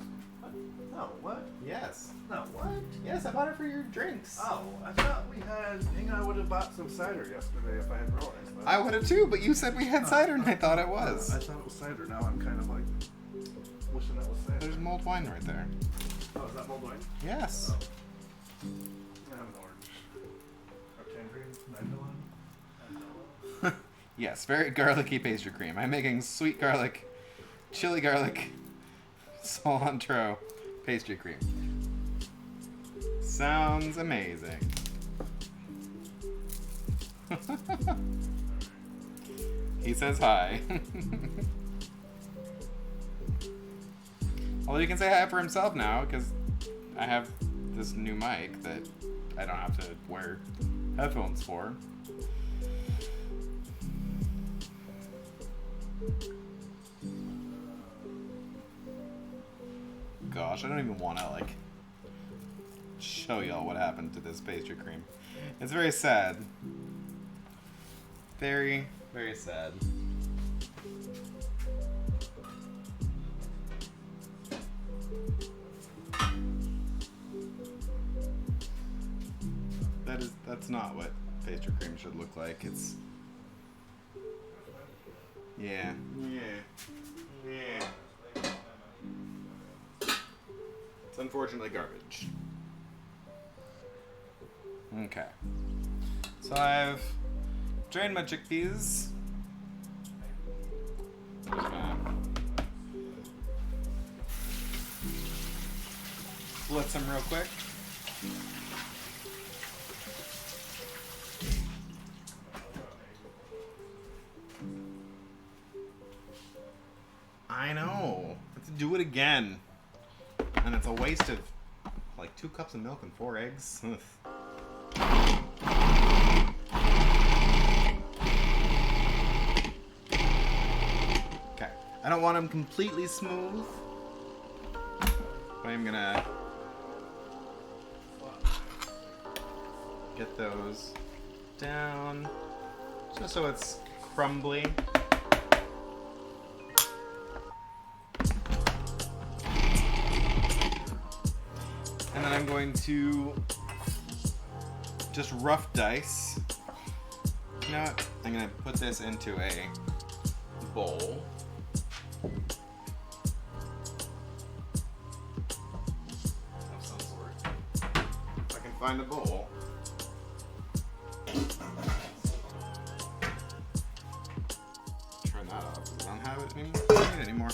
No, what? Yes. No, what? Yes, I bought it for your drinks. Oh, I thought we had. Hang on, I would have bought some cider yesterday if I had realized that. I would have too, but you said we had cider, and I thought it was. I thought it was cider. Now I'm kind of like wishing that was cider. There's mulled wine right there. Oh, is that mulled wine? Yes. Oh. I have an orange. Or tangerine? Vanilla? Yes, very garlicky pastry cream. I'm making sweet garlic, chili garlic, cilantro pastry cream. Sounds amazing. He says hi. Although you can say hi for himself now, because I have this new mic that I don't have to wear headphones for. Gosh, I don't even want to like show y'all what happened to this pastry cream. It's very sad. Very, very sad. That's not what pastry cream should look like. It's yeah. It's unfortunately garbage. Okay. So I've drained my chickpeas. Just gonna split them real quick. I know. Let's do it again. And it's a waste of like 2 cups of milk and 4 eggs. Ugh. Okay. I don't want them completely smooth. But I'm gonna get those down just so it's crumbly. And then I'm going to just rough dice. You know what? I'm going to put this into a bowl. Of some sort. If I can find a bowl. Turn that off. I don't have it anymore. I don't need it anymore.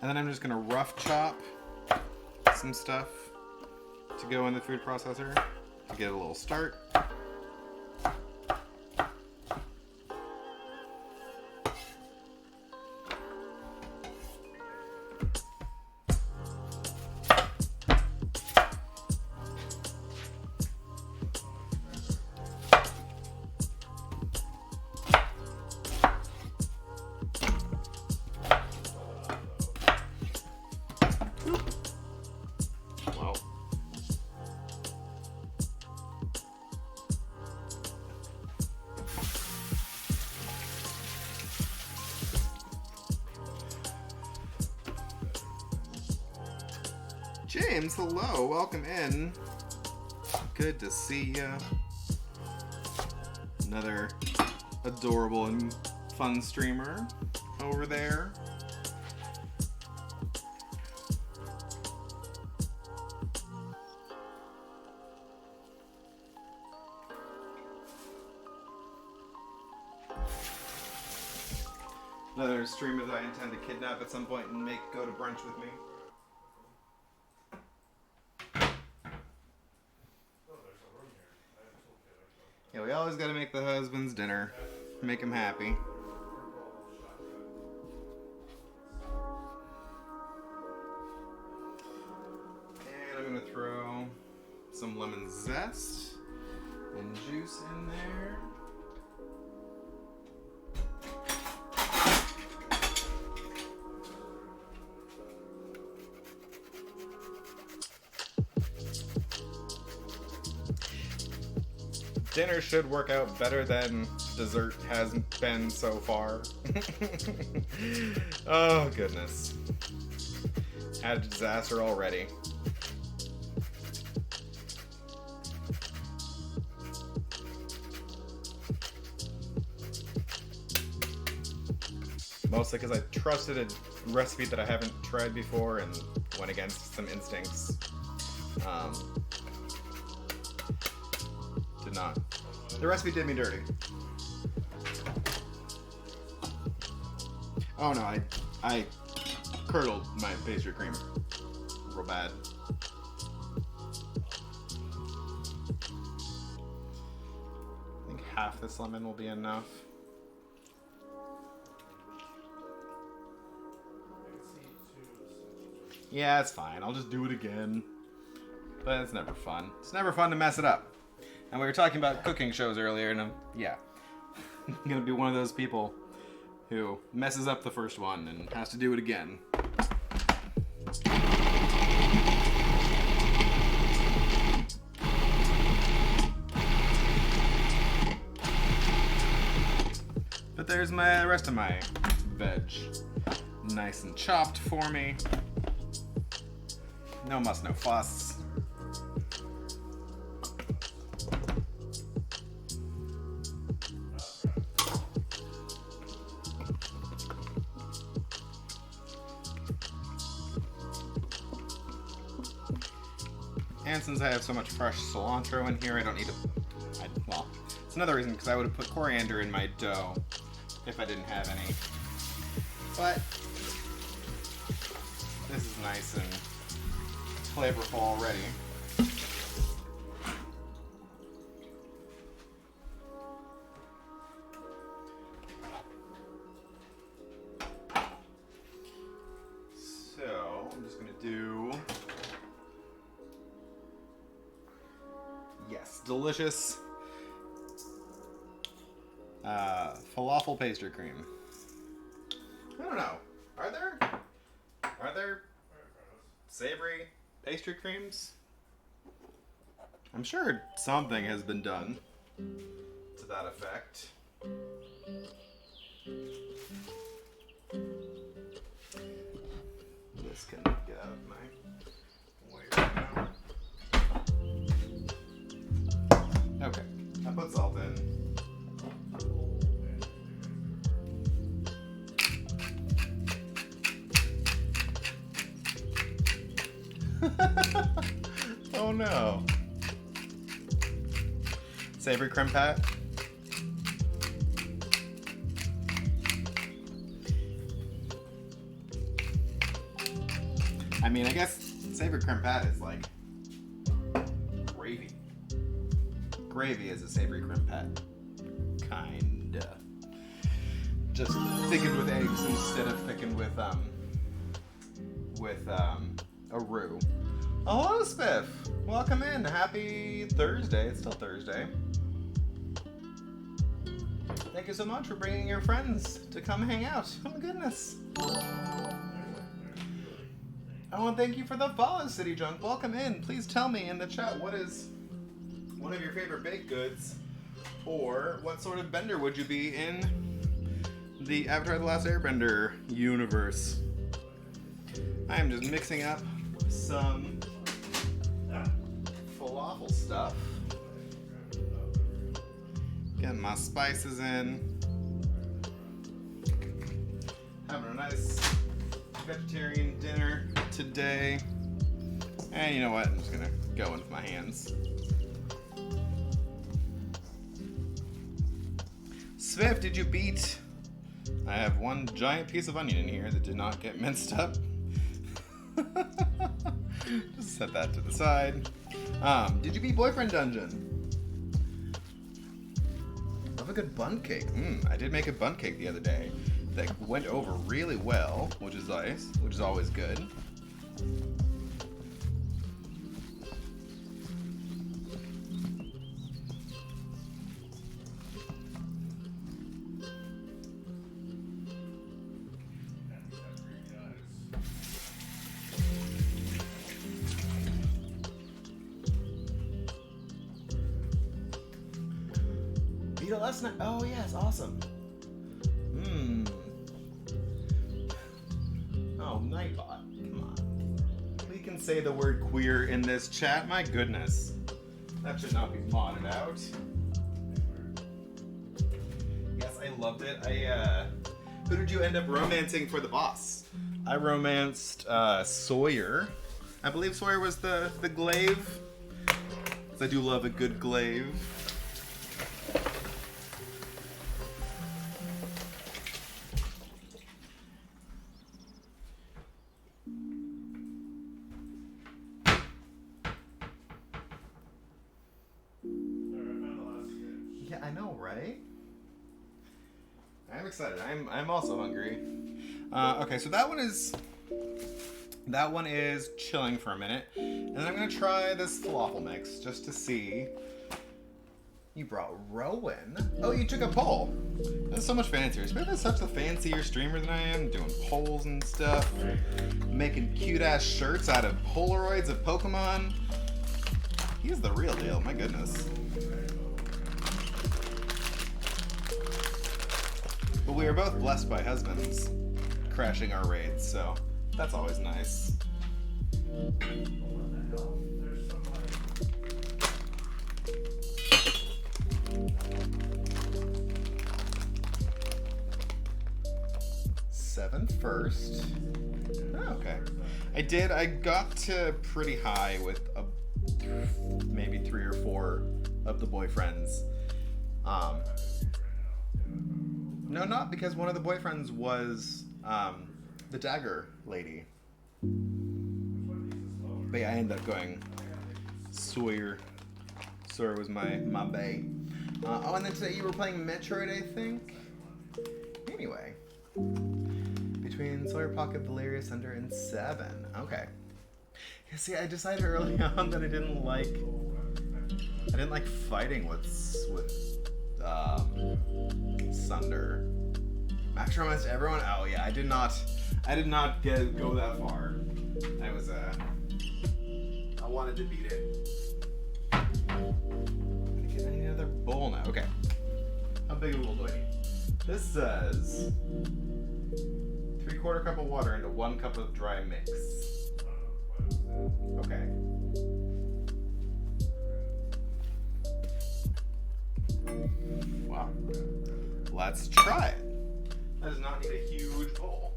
And then I'm just gonna rough chop some stuff to go in the food processor to get a little start. James, hello, welcome in. Good to see ya. Another adorable and fun streamer over there. Another streamer that I intend to kidnap at some point and make go to brunch with me. Yeah, we always gotta make the husband's dinner. Make him happy. And I'm gonna throw some lemon zest and juice in there. Dinner should work out better than dessert has been so far. Oh, goodness. Had a disaster already. Mostly because I trusted a recipe that I haven't tried before and went against some instincts. Did not. The recipe did me dirty. Oh no, I curdled my pastry cream real bad. I think half this lemon will be enough. Yeah, it's fine. I'll just do it again. But it's never fun. It's never fun to mess it up. And we were talking about cooking shows earlier, and yeah. I'm gonna be one of those people who messes up the first one and has to do it again. But there's my rest of my veg. Nice and chopped for me. No muss, no fuss. And since I have so much fresh cilantro in here, I don't need to... well, it's another reason because I would have put coriander in my dough if I didn't have any. But this is nice and flavorful already. So I'm just gonna do, yes, delicious falafel pastry cream. I don't know. Are there savory pastry creams? I'm sure something has been done to that effect. This can get out of my way right now. Okay, I put salt in. Oh no. Savory creme pat. I mean, I guess savory creme pat is like gravy. Gravy is a savory creme pat. Kinda. Just thickened with eggs instead of thickened with a roux. Oh, hello, Spiff. Welcome in. Happy Thursday. It's still Thursday. Thank you so much for bringing your friends to come hang out. Oh my goodness. I want to thank you for the follow, City Junk. Welcome in. Please tell me in the chat what is one of your favorite baked goods, or what sort of bender would you be in the Avatar: The Last Airbender universe. I am just mixing up some falafel stuff. Getting my spices in. Having a nice vegetarian dinner today. And you know what? I'm just gonna go in with my hands. Swift, did you beat? I have one giant piece of onion in here that did not get minced up. Just set that to the side. Did you beat Boyfriend Dungeon? Love a good bun cake. I did make a bun cake the other day that went over really well, which is nice, which is always good. Beat it last night. Oh yes, awesome. Oh, Nightbot, come on. We can say the word queer in this chat. My goodness, that should not be modded out. Yes, I loved it. Who did you end up romancing for the boss? I romanced Sawyer. I believe Sawyer was the glaive. 'Cause I do love a good glaive. right? I'm excited. I'm also hungry. Okay, so that one is chilling for a minute, and then I'm gonna try this falafel mix just to see. You brought Rowan. Oh, you took a poll. That's so much fancier. Maybe that's such a fancier streamer than I am, doing polls and stuff, making cute ass shirts out of Polaroids of Pokemon. He's the real deal. My goodness. But we are both blessed by husbands crashing our raids, so that's always nice. Seven first. Oh, okay. I got to pretty high with maybe 3 or 4 of the boyfriends. No, not because one of the boyfriends was the dagger lady. But yeah, I ended up going Sawyer. Sawyer was my bae. Oh, and then today you were playing Metroid, I think? Anyway. Between Sawyer Pocket, Valeria, Thunder, and 7. Okay. Yeah, see, I decided early on that I didn't like fighting with Sunder. Max Romance to everyone? Oh yeah, I did not go that far. I wanted to beat it. I'm gonna get another bowl now. Okay. How big of a bowl do I need? This says 3/4 cup of water into 1 cup of dry mix. Okay. Wow. Let's try it. That does not need a huge bowl.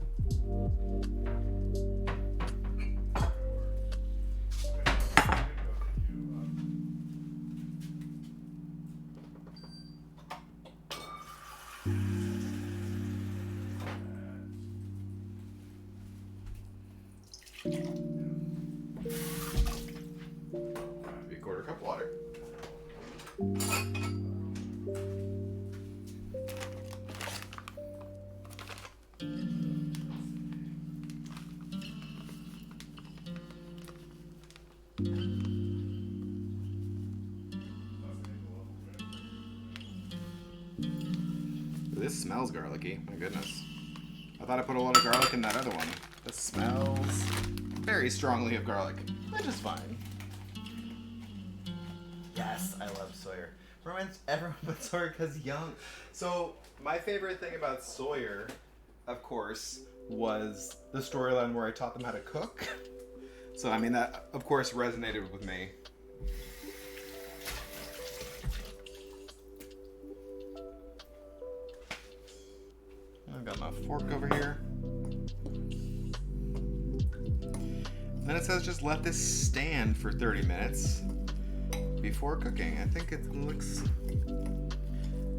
Three-quarter cup water. This smells garlicky. My goodness. I thought I put a lot of garlic in that other one. This smells very strongly of garlic, which is fine. Yes, I love Sawyer. Romance everyone but Sawyer because young. So my favorite thing about Sawyer, of course, was the storyline where I taught them how to cook. So I mean that, of course, resonated with me. I've got my fork over here. Then it says just let this stand for 30 minutes before cooking. I think it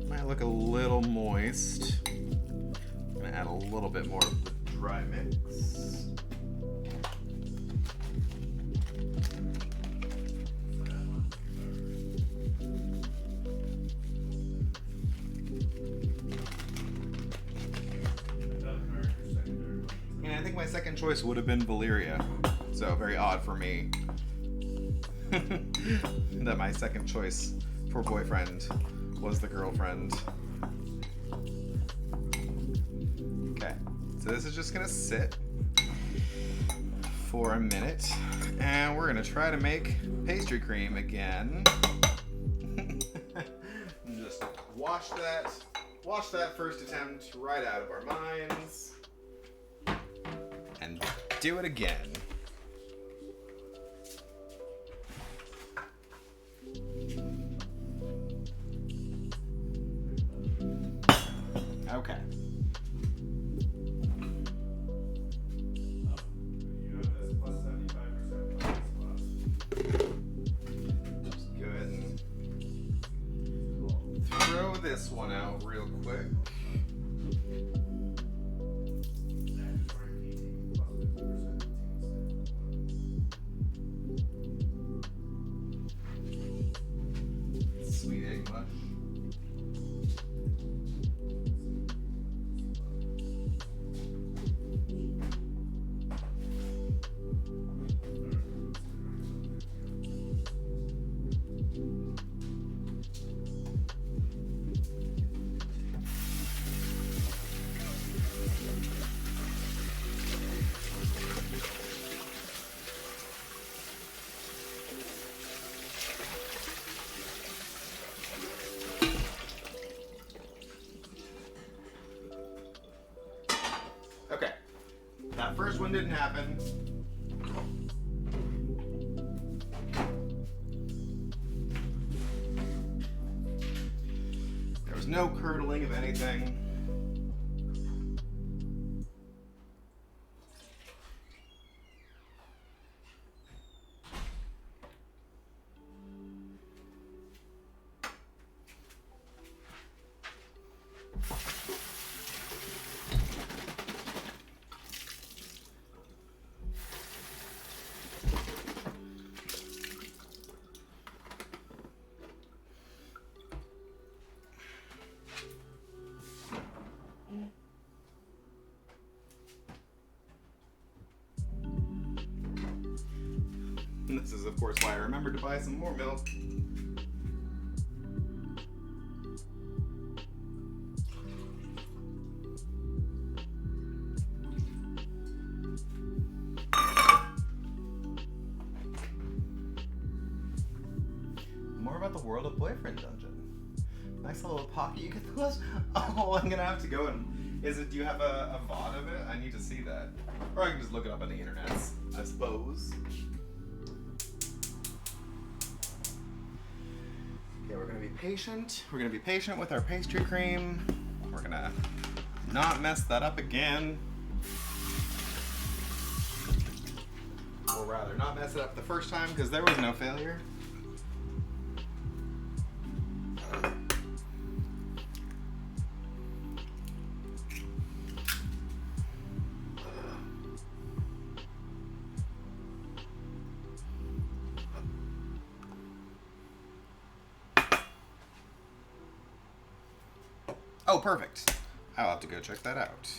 might look a little moist. I'm gonna add a little bit more of the dry mix. And I think my second choice would have been Valeria. So very odd for me that my second choice for boyfriend was the girlfriend. Okay, so this is just gonna sit for a minute, and we're gonna try to make pastry cream again. Just wash that first attempt right out of our minds, and do it again. Okay. Just go ahead and throw this one out real quick. Sweet egg mush. That first one didn't happen. There was no curdling of anything. And this is, of course, why I remembered to buy some more milk. More about the World of Boyfriend dungeon. Nice little pocket you can close. Oh, I'm gonna have to go and. Do you have a VOD of it? I need to see that. Or I can just look it up on the internet, I suppose. Okay, we're gonna be patient. We're gonna be patient with our pastry cream. We're gonna not mess that up again. Or rather, not mess it up the first time, because there was no failure. Oh, perfect. I'll have to go check that out.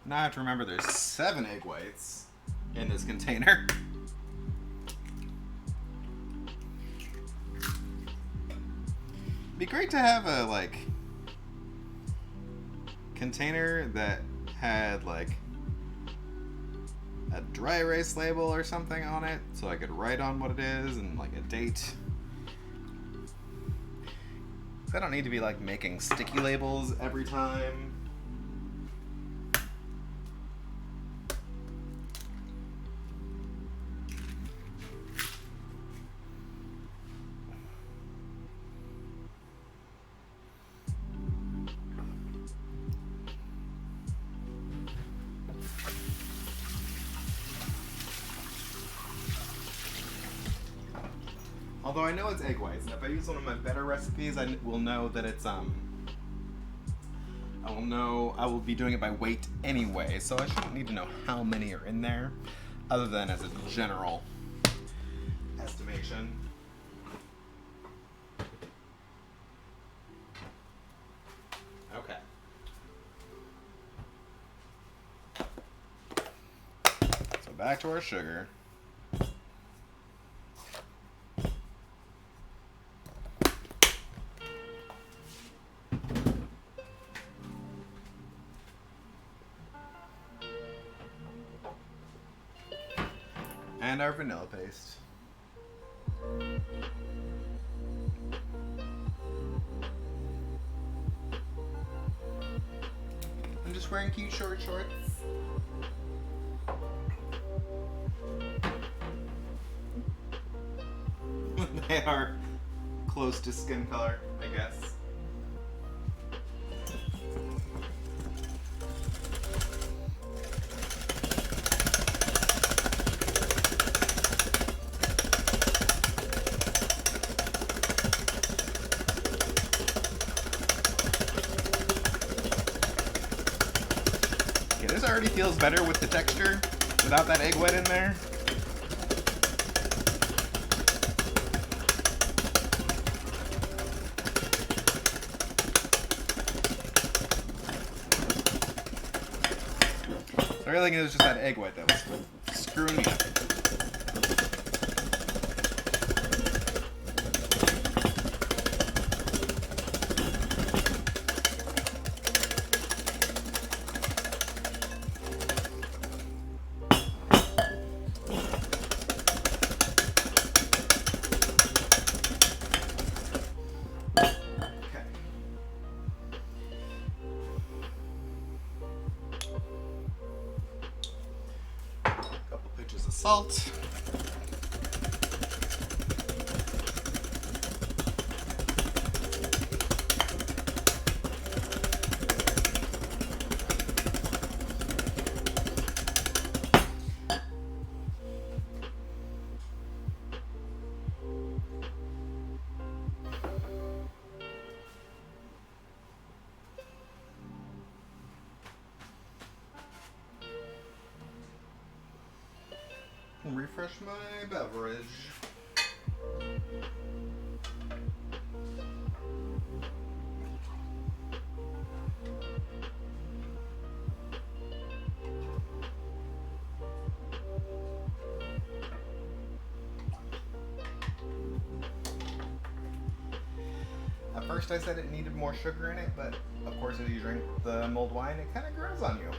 Now I have to remember there's 7 egg whites in this container. It'd be great to have a, like, container that had, like, a dry erase label or something on it, so I could write on what it is and, like, a date. I don't need to be, like, making sticky labels every time. Although I know it's egg whites, and if I use one of my better recipes, I will know that it's, I will be doing it by weight anyway, so I shouldn't need to know how many are in there, other than as a general estimation. Okay. So back to our sugar. And our vanilla paste. I'm just wearing cute short shorts. They are close to skin color, I guess. This already feels better with the texture without that egg white in there. So I really think it was just that egg white that was screwing me up. salt. Refresh my beverage. At first I said it needed more sugar in it, but of course as you drink the mulled wine, it kind of grows on you.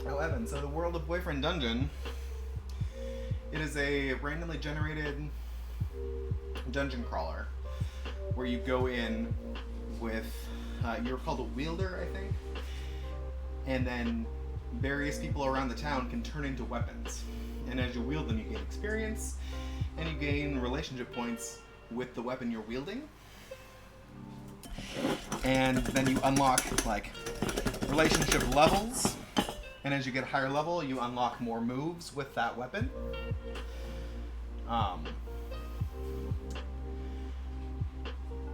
Oh, Evan, so the World of Boyfriend Dungeon, it is a randomly generated dungeon crawler where you go in with, you're called a wielder, I think, and then various people around the town can turn into weapons. And as you wield them, you gain experience, and you gain relationship points with the weapon you're wielding. And then you unlock, like, relationship levels. And as you get a higher level, you unlock more moves with that weapon.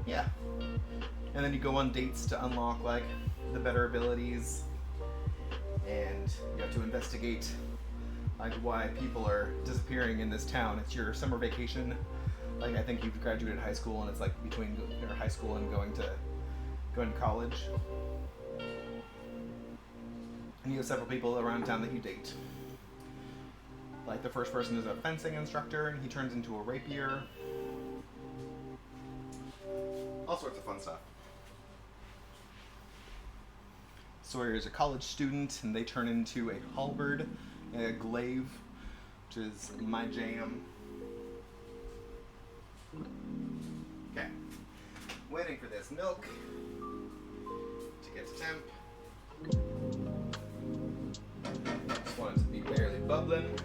Yeah. And then you go on dates to unlock, like, the better abilities. And you have to investigate, like, why people are disappearing in this town. It's your summer vacation. Like, I think you've graduated high school, and it's, like, between your high school and going to college. And you have several people around town that you date. Like, the first person is a fencing instructor, and he turns into a rapier. All sorts of fun stuff. Sawyer is a college student, and they turn into a halberd and a glaive, which is my jam. Okay. Waiting for this milk to get to temp. Just want it to be barely bubbling.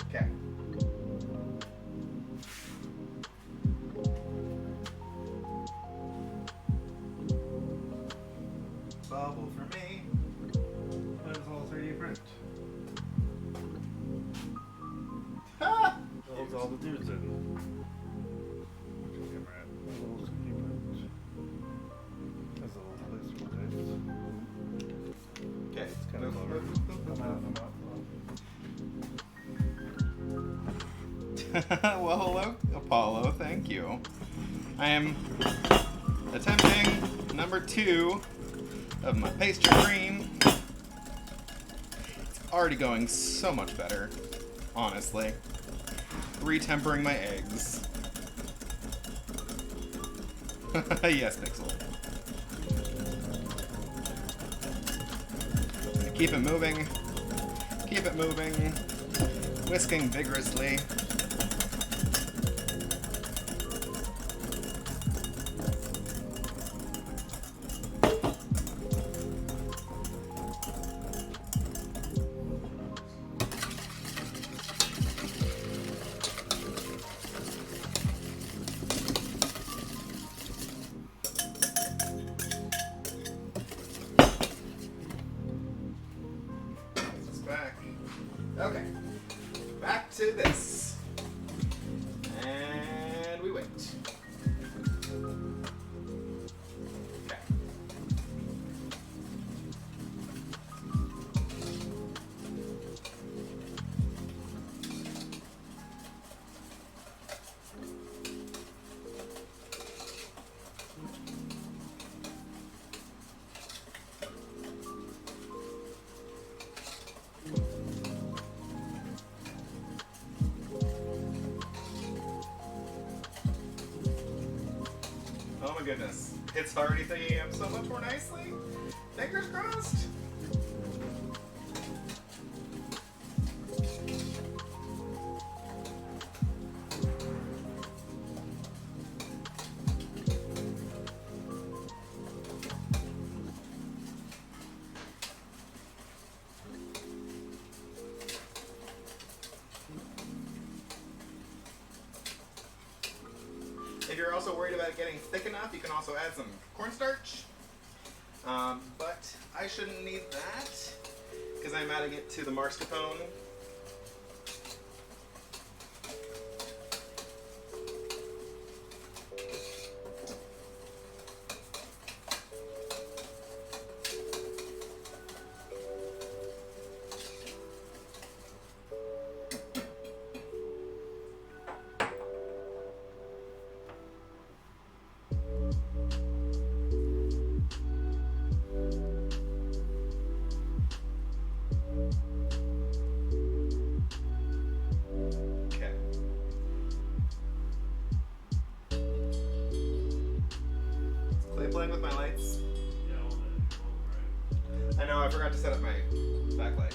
Okay. Bubble for me. What is all 3D print? Ah! Holds all the dudes in. Little 3D print. That's a little place for dates. Okay. It's kind of clever. Well, hello, Apollo. Thank you. I am attempting number 2 of my pastry cream. It's already going so much better, honestly. Retempering my eggs. Yes, Pixel. Keep it moving. Keep it moving. Whisking vigorously. Okay, back to this. And we wait. Okay. Oh my goodness. It's already thinking up so much more nicely. Fingers crossed. you're also worried about it getting thick enough, you can also add some cornstarch. But I shouldn't need that because I'm adding it to the mascarpone. Playing with my lights. Yeah, all that. I know, I forgot to set up my backlight.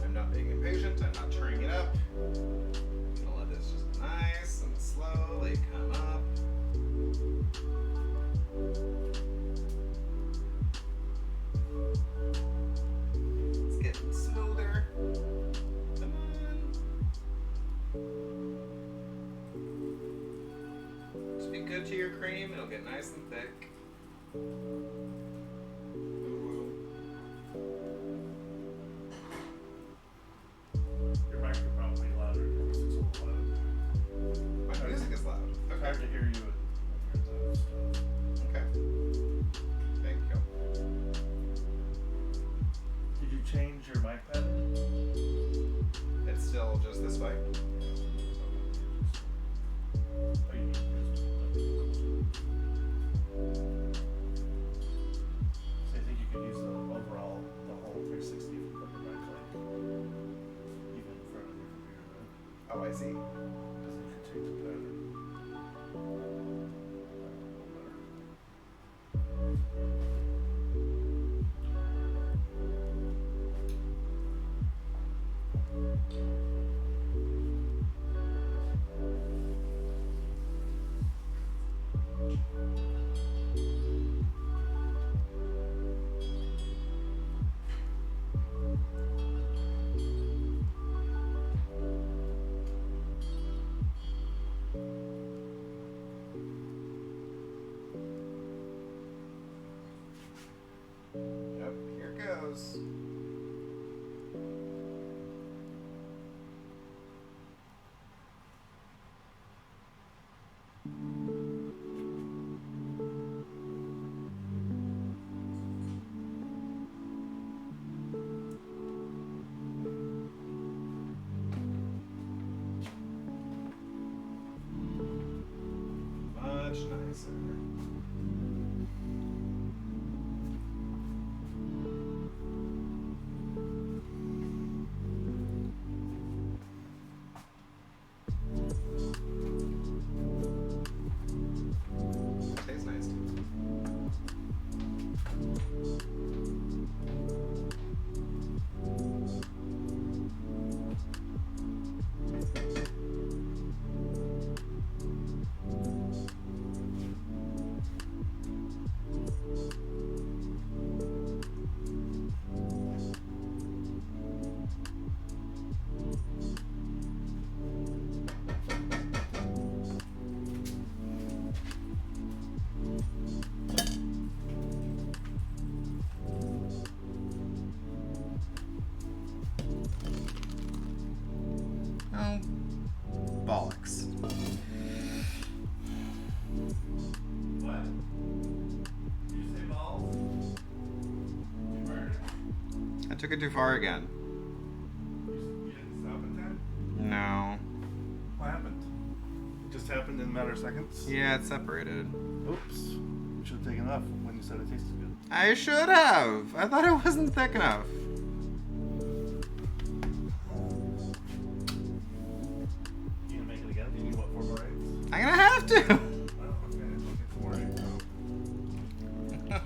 I'm not being impatient, I'm not turning it up. I'm gonna let this just nice and slowly come up. It's getting smoother. Come on. Just be good to your cream, it'll get nice and thick. Your mic could probably be louder. It's a little loud. My music is loud. It's hard to Okay. hear you with your stuff. Okay. Thank you. Did you change your mic pattern? It's still just this way. Oh, you need this. So I think you could use the overall, the whole 360 of your mic, like, even in front of your computer, right? Oh, I see. Doesn't you change the pattern? Yep, here goes. Much nicer. Tastes nice too. Oh, bollocks. What? Did you say balls? You burned it? I took it too far again. You didn't stop in time? No. What happened? It just happened in a matter of seconds? Yeah, it's separated. Oops. You should have taken it off when you said it tasted good. I should have. I thought it wasn't thick enough. You gonna make it again? Do you need what, 4 more eggs? I'm gonna have to. Oh, okay. I'll get 4 more eggs.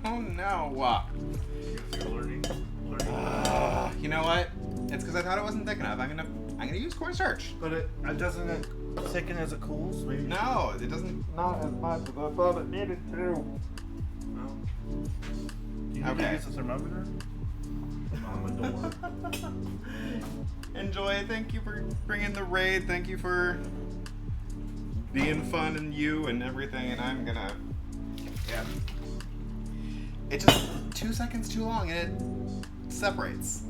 Oh no. You guys are learning You know what? It's because I thought it wasn't thick enough. I'm gonna use cornstarch. But it doesn't it thicken as it cools? Maybe. No, it doesn't. Not as much as I thought it needed to. No. Do you need Okay. to use a thermometer? Mama, don't worry. Enjoy. Thank you for bringing the raid. Thank you for being fun and you and everything. And I'm gonna. Yeah. It's just 2 seconds too long and it separates.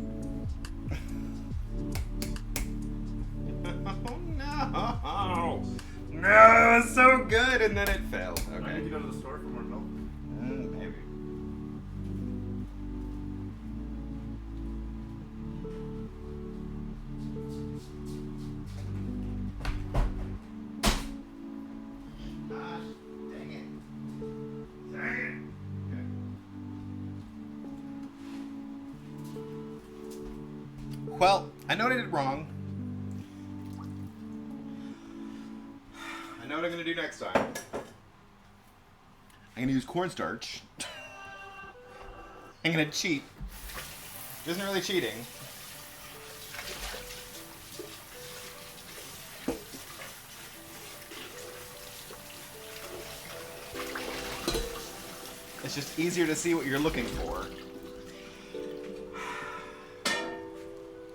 Oh no! No, it was so good and then it failed. I need Okay. to go to the store for more milk. Maybe. Gosh, dang it. Dang it. Okay. Well, I know what I did wrong. I know what I'm gonna do next time. I'm gonna use cornstarch. I'm gonna cheat. It isn't really cheating. It's just easier to see what you're looking for.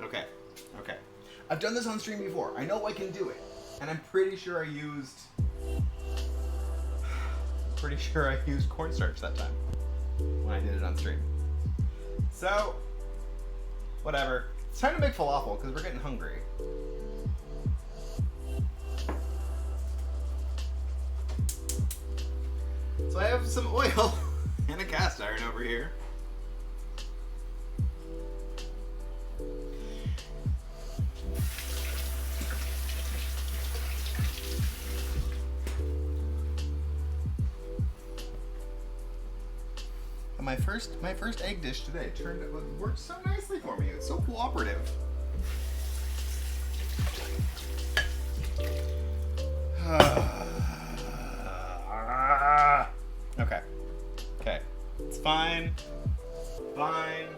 Okay, okay. I've done this on stream before. I know I can do it. And I'm pretty sure I used cornstarch that time when I did it on stream. So, whatever. It's time to make falafel because we're getting hungry. So I have some oil and a cast iron over here. My first egg dish today worked so nicely for me. It's so cooperative. Okay. Okay. It's fine. Fine.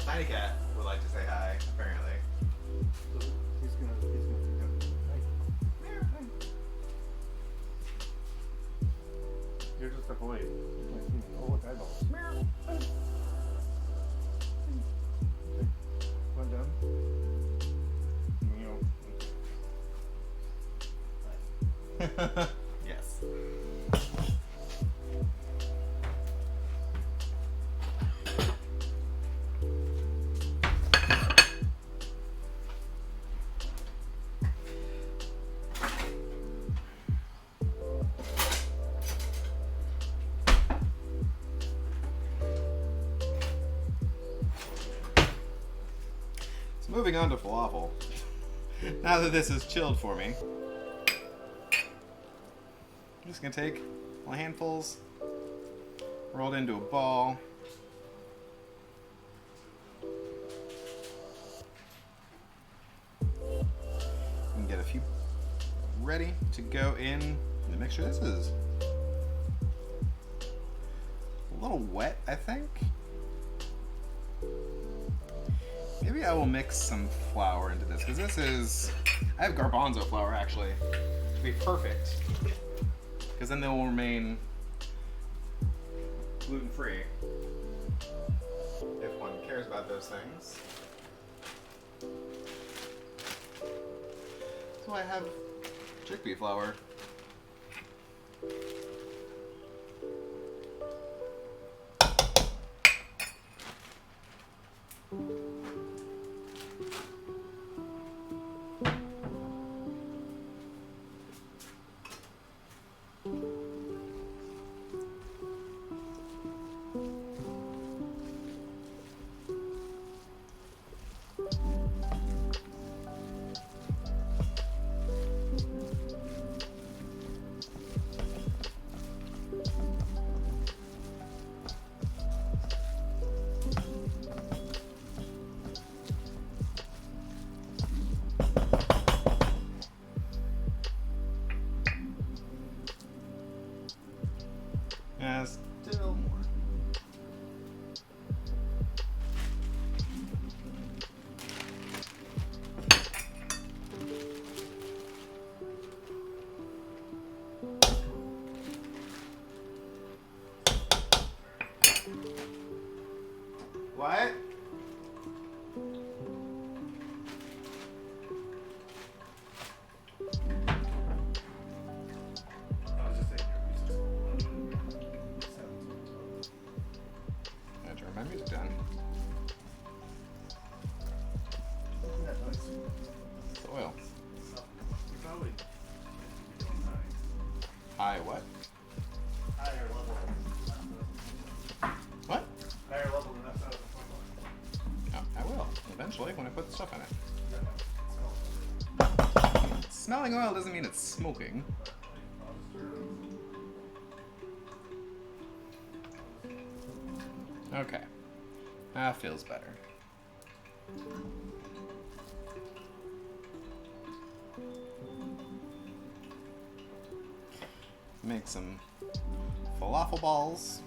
Tiny Cat would like to say hi, apparently. He's gonna You're just a boy. Oh, look, eyeballs. One done? Meow. Yes. So moving on to falafel. Now that this is chilled for me, I'm just gonna take my handfuls, rolled into a ball. And get a few ready to go in the mixture. This is a little wet, I think. Maybe I will mix some flour into this, because I have garbanzo flour actually, to be perfect. Because then they will remain gluten-free, if one cares about those things. So I have chickpea flour. What? I was just saying your music's I have to turn my music down. yeah, nice. It's oil. So, you probably doing Hi, what? higher level. What? Higher level than that's out of the front line. Oh, I will. Eventually, when I put stuff in it. Yeah, no, Smelling oil doesn't mean it's smoking. Okay. That feels better. Make some falafel balls.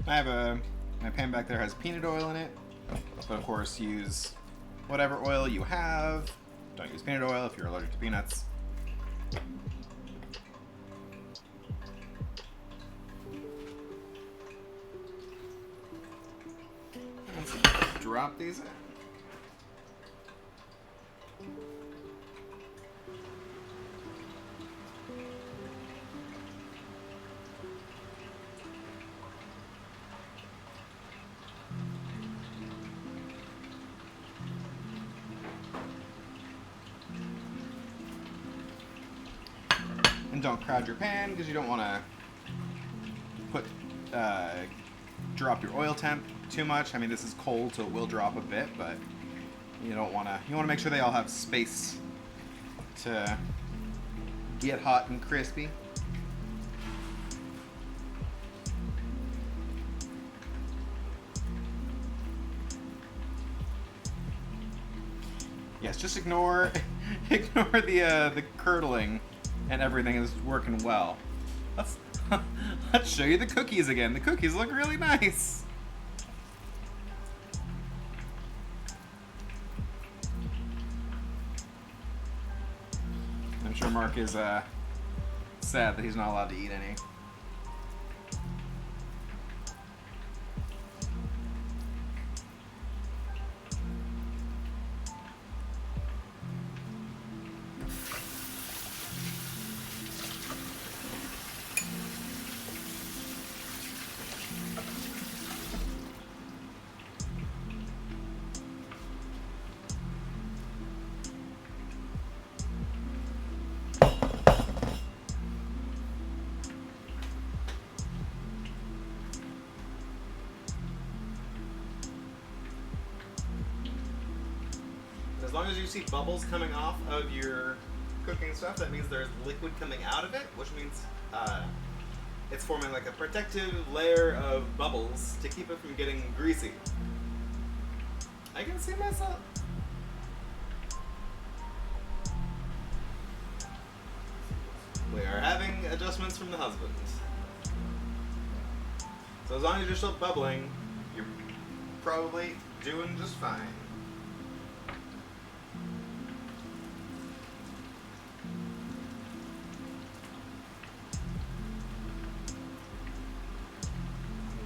I have my pan back there has peanut oil in it, but of course use whatever oil you have. Don't use peanut oil if you're allergic to peanuts. Let's drop these in. And don't crowd your pan because you don't want to put drop your oil temp too much. I mean, this is cold, so it will drop a bit, but you don't want to. You want to make sure they all have space to get hot and crispy. Yes, just ignore the curdling, and everything is working well. Let's show you the cookies again. The cookies look really nice. I'm sure Mark is sad that he's not allowed to eat any. As long as you see bubbles coming off of your cooking stuff, that means there's liquid coming out of it, which means it's forming like a protective layer of bubbles to keep it from getting greasy. I can see myself. We are having adjustments from the husband. So as long as you're still bubbling, you're probably doing just fine.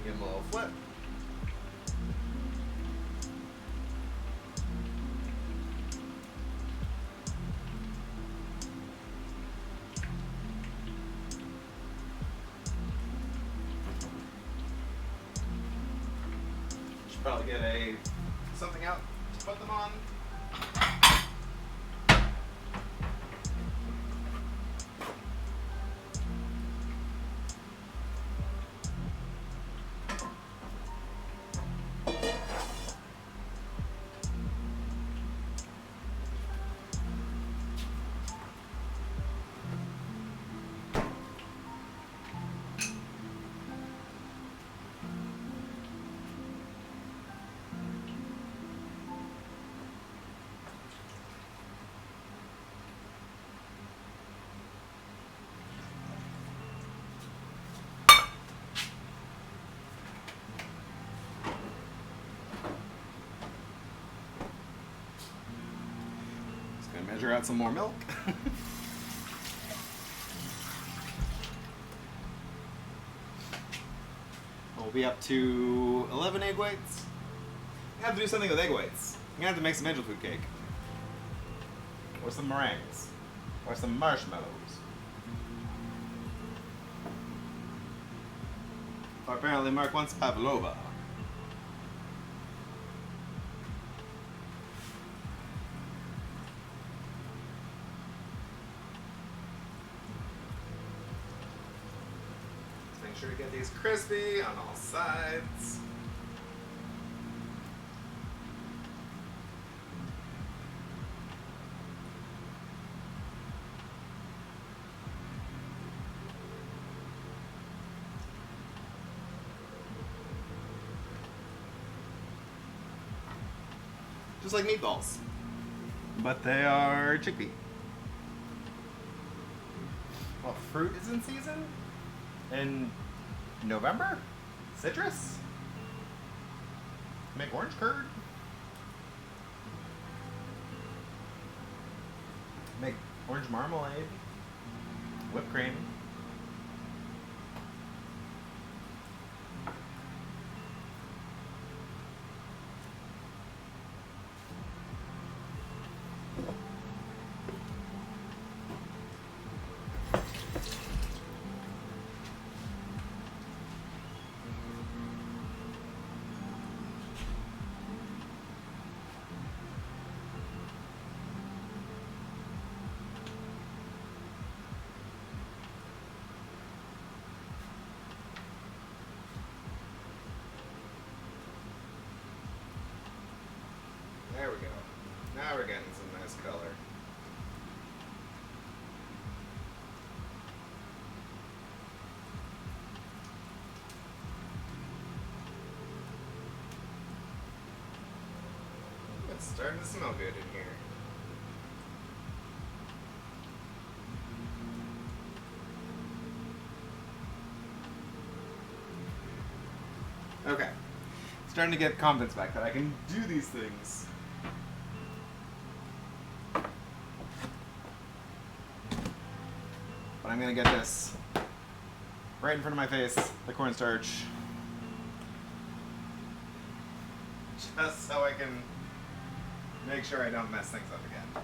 Give him a little flip. Should probably get something out to put them on. Measure out some more milk. We'll be up to 11 egg whites. You have to do something with egg whites. You're gonna have to make some angel food cake. Or some meringues. Or some marshmallows. Or apparently Mark wants pavlova. Let's make sure to get these crispy on all sides. Just like meatballs. But they are chickpea. Well, fruit is in season? In November? Citrus? Make orange curd? Make orange marmalade? Whipped cream? There we go. Now we're getting some nice color. It's starting to smell good in here. Okay. Starting to get confidence back that I can do these things. But I'm gonna get this right in front of my face, the cornstarch, just so I can make sure I don't mess things up again.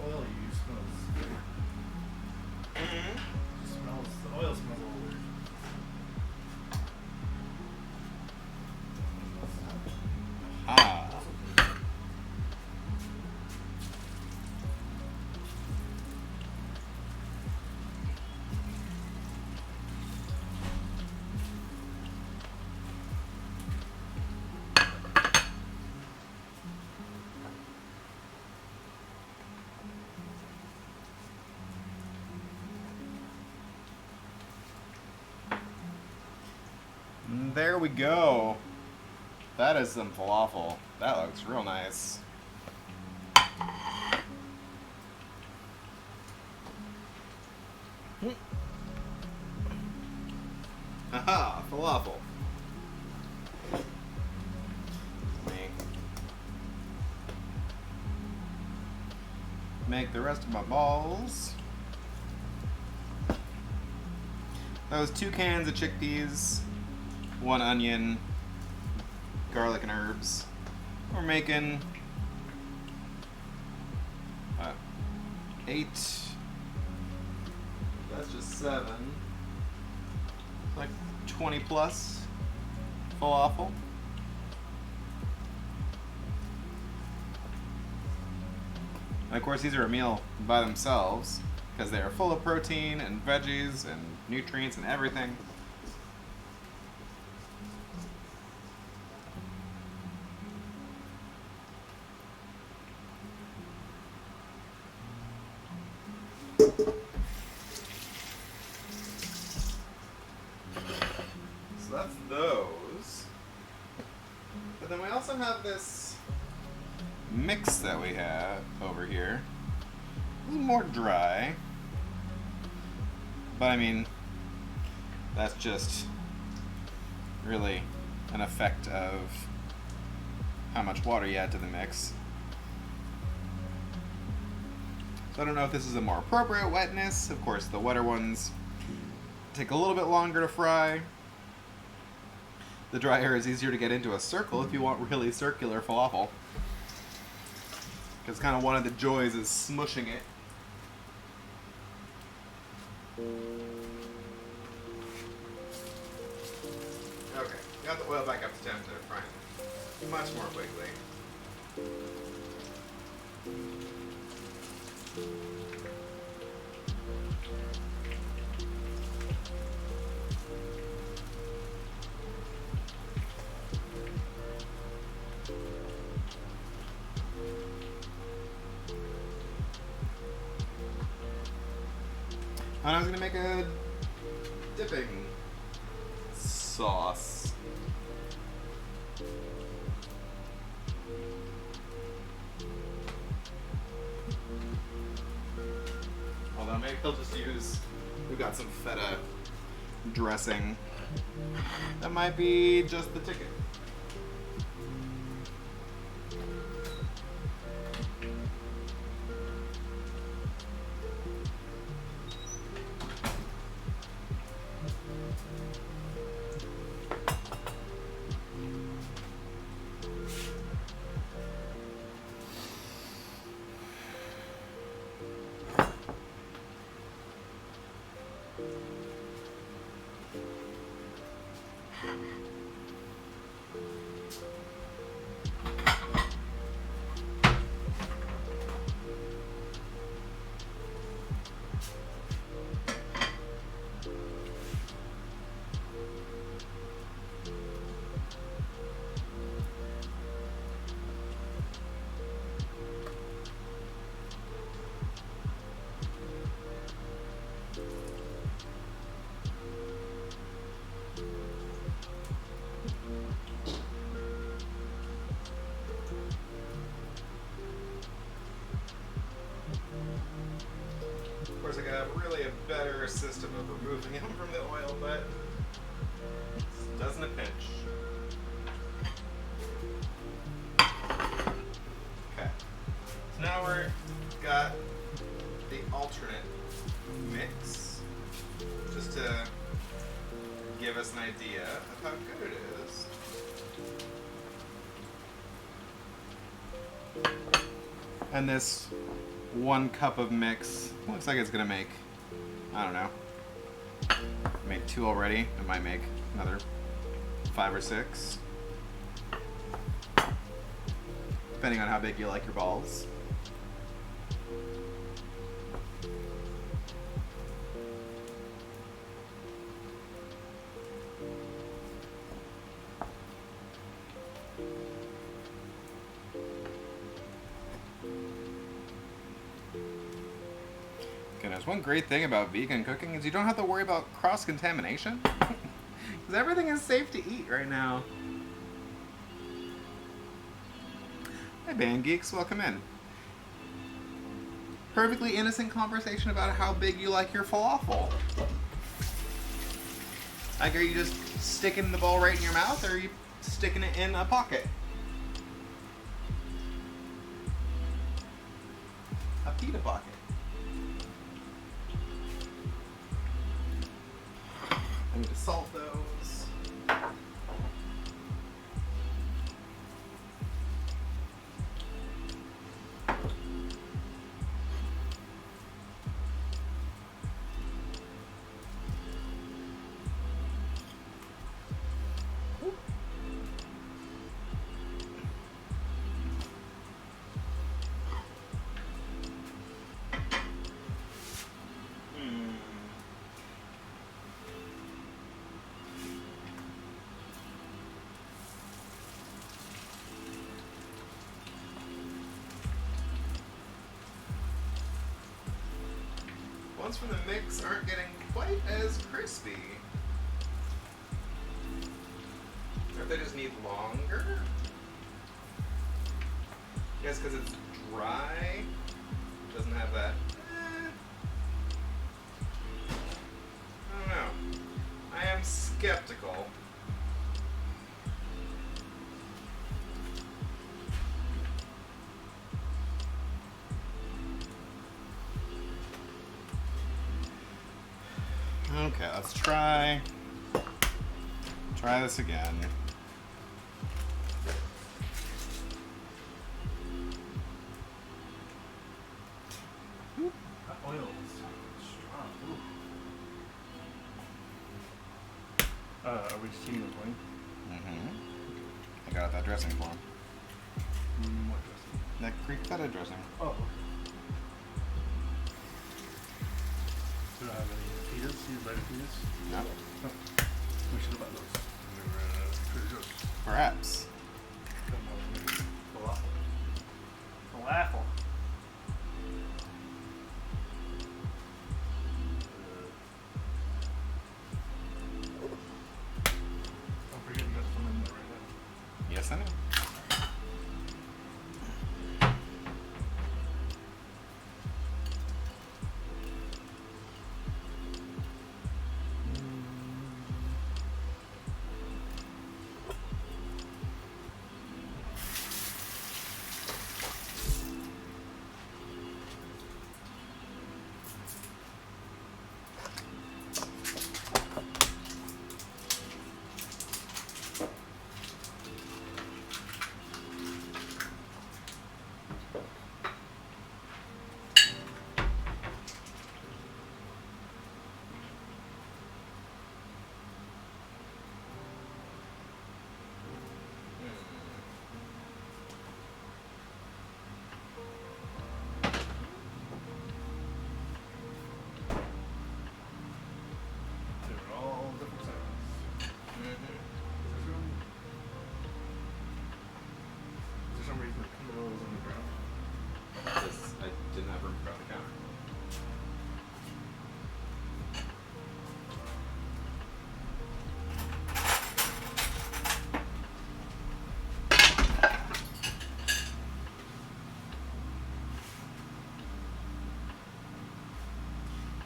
Oil you use smells good. The oil smells a little weird. Ah. There we go. That is some falafel. That looks real nice. Aha, falafel. Make the rest of my balls. That was 2 cans of chickpeas, 1 onion, garlic and herbs. We're making 8. That's just 7. Like 20 plus falafel. And of course, these are a meal by themselves because they are full of protein and veggies and nutrients and everything. So that's those. But then we also have this mix that we have over here. It's more dry. But I mean, that's just really an effect of how much water you add to the mix. So I don't know if this is a more appropriate wetness. Of course, the wetter ones take a little bit longer to fry. The drier is easier to get into a circle if you want really circular falafel. Because kind of one of the joys is smushing it. Okay, got the oil back up to temp to fry much more quickly. And I was gonna make a dipping sauce. Although maybe he'll just use, we've got some feta dressing. That might be just the ticket. Of course, I got really a better system of removing him from the oil, but it doesn't a pinch. Okay, so now we're got the alternate mix, just to give us an idea of how good it is. And this 1 cup of mix looks like it's gonna make, I don't know, make 2 already. It might make another 5 or 6, depending on how big you like your balls. Goodness, one great thing about vegan cooking is you don't have to worry about cross-contamination. Because everything is safe to eat right now. Hey, Band Geeks, welcome in. perfectly innocent conversation about how big you like your falafel. Like, are you just sticking the ball right in your mouth, or are you sticking it in a pocket? A pita pocket. I need to salt those. Ones from the mix aren't getting quite as crispy. Or if they just need longer? I guess because it's dry, it doesn't have that. I don't know. I am skeptical. Okay, let's try this again. That oil is strong. Ooh. Are we steaming the wing? I got that dressing for him. What dressing? That Greek feta dressing. Oh, okay. Do I have any pitas? You ready pitas? No. Oh. We should have bought those. They were pretty good. Perhaps. Falafel. Falafel. Don't forget you got some in there right now. Yes, I know. They're all different sizes. Is there some reason to put those on the ground? Because I didn't have room for on the counter.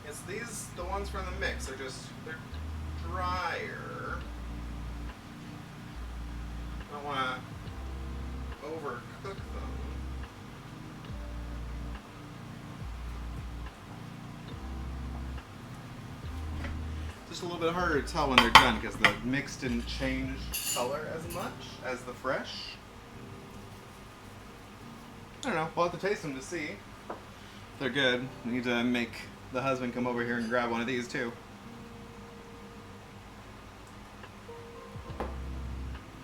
Yes, these, the ones from the mix, they're drier. I don't want to overcook them. Just a little bit harder to tell when they're done because the mix didn't change color as much as the fresh. I don't know. We'll have to taste them to see if they're good. We need to make the husband come over here and grab one of these too.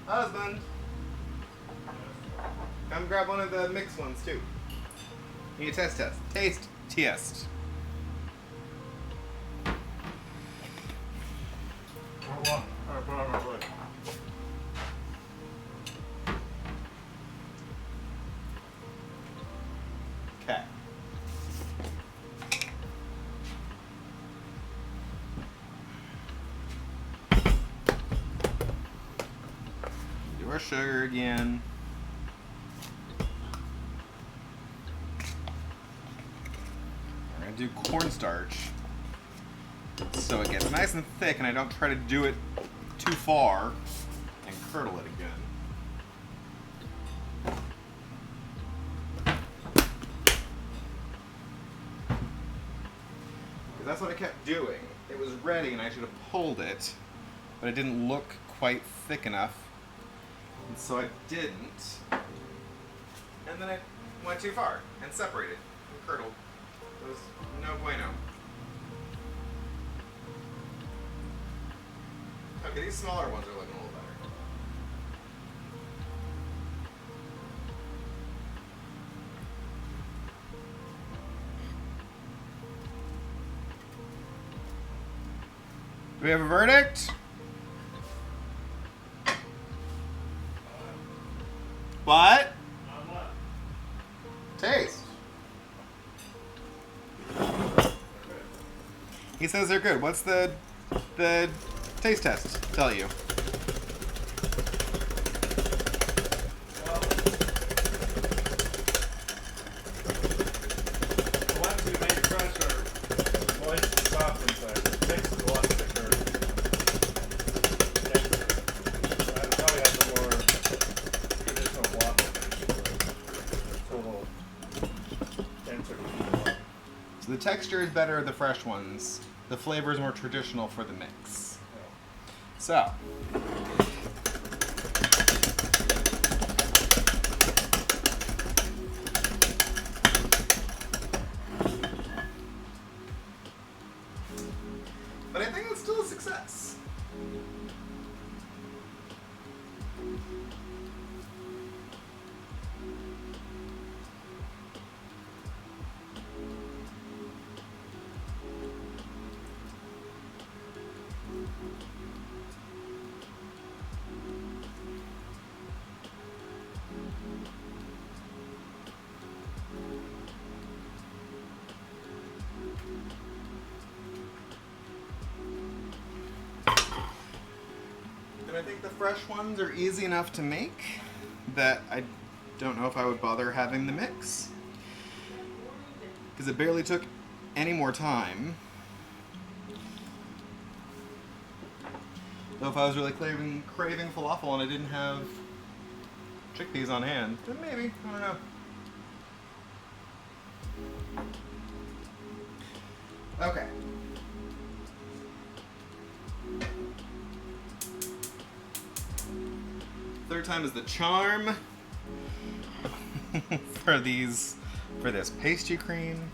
Husband, come grab one of the mixed ones too. You need a taste. Test. Or one. Or put on our plate. Okay. Do our sugar again. do cornstarch so it gets nice and thick, and I don't try to do it too far and curdle it again. Because that's what I kept doing. It was ready and I should have pulled it, but it didn't look quite thick enough, and so I didn't. And then I went too far and separated and curdled. It was no bueno. Okay, these smaller ones are looking a little better. Do we have a verdict? What? Taste. He says they're good. What's the taste test tell you? Well, the ones we made fresh are moist and soft inside. It makes it a lot thicker. I'd probably have the more traditional waffle total denser to keep it. So the texture is better of the fresh ones. The flavor is more traditional for the mix. So. But I think it's still a success. And I think the fresh ones are easy enough to make that I don't know if I would bother having the mix. Because it barely took any more time. Though if I was really craving falafel and I didn't have chickpeas on hand, then maybe, I don't know. Okay. Third time is the charm for this pastry cream.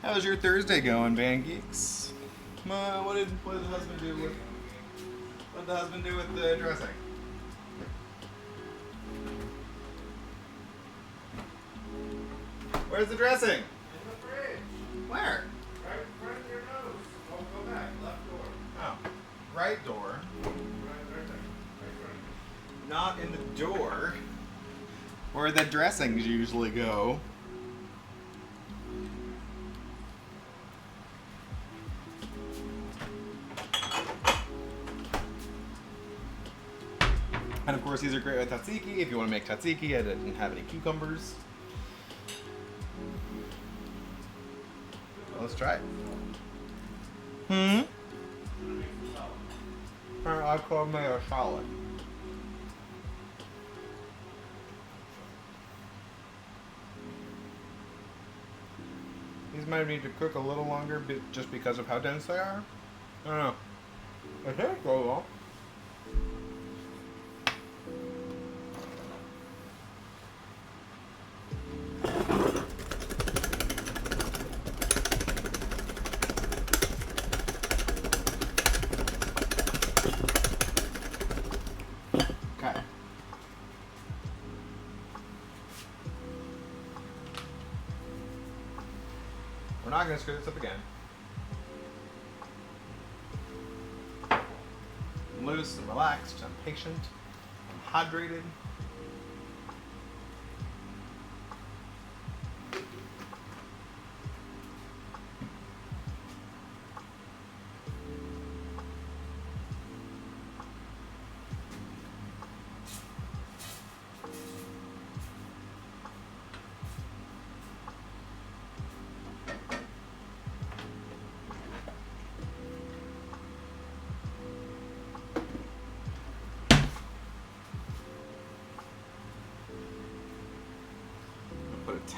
How's your Thursday going, Band Geeks? What did the husband do with the dressing? Where's the dressing? In the fridge. Where? Right in front of your nose. Go back. Left door. Oh, right door. Right there. Right in front of you. Not in the door. Where the dressings usually go. And of course, these are great with tzatziki. If you want to make tzatziki, I didn't have any cucumbers. Let's try it. I call me a salad. These might need to cook a little longer just because of how dense they are. I don't know. I think go well. Okay. We're not going to screw this up again. I'm loose, I'm relaxed, I'm patient, I'm hydrated.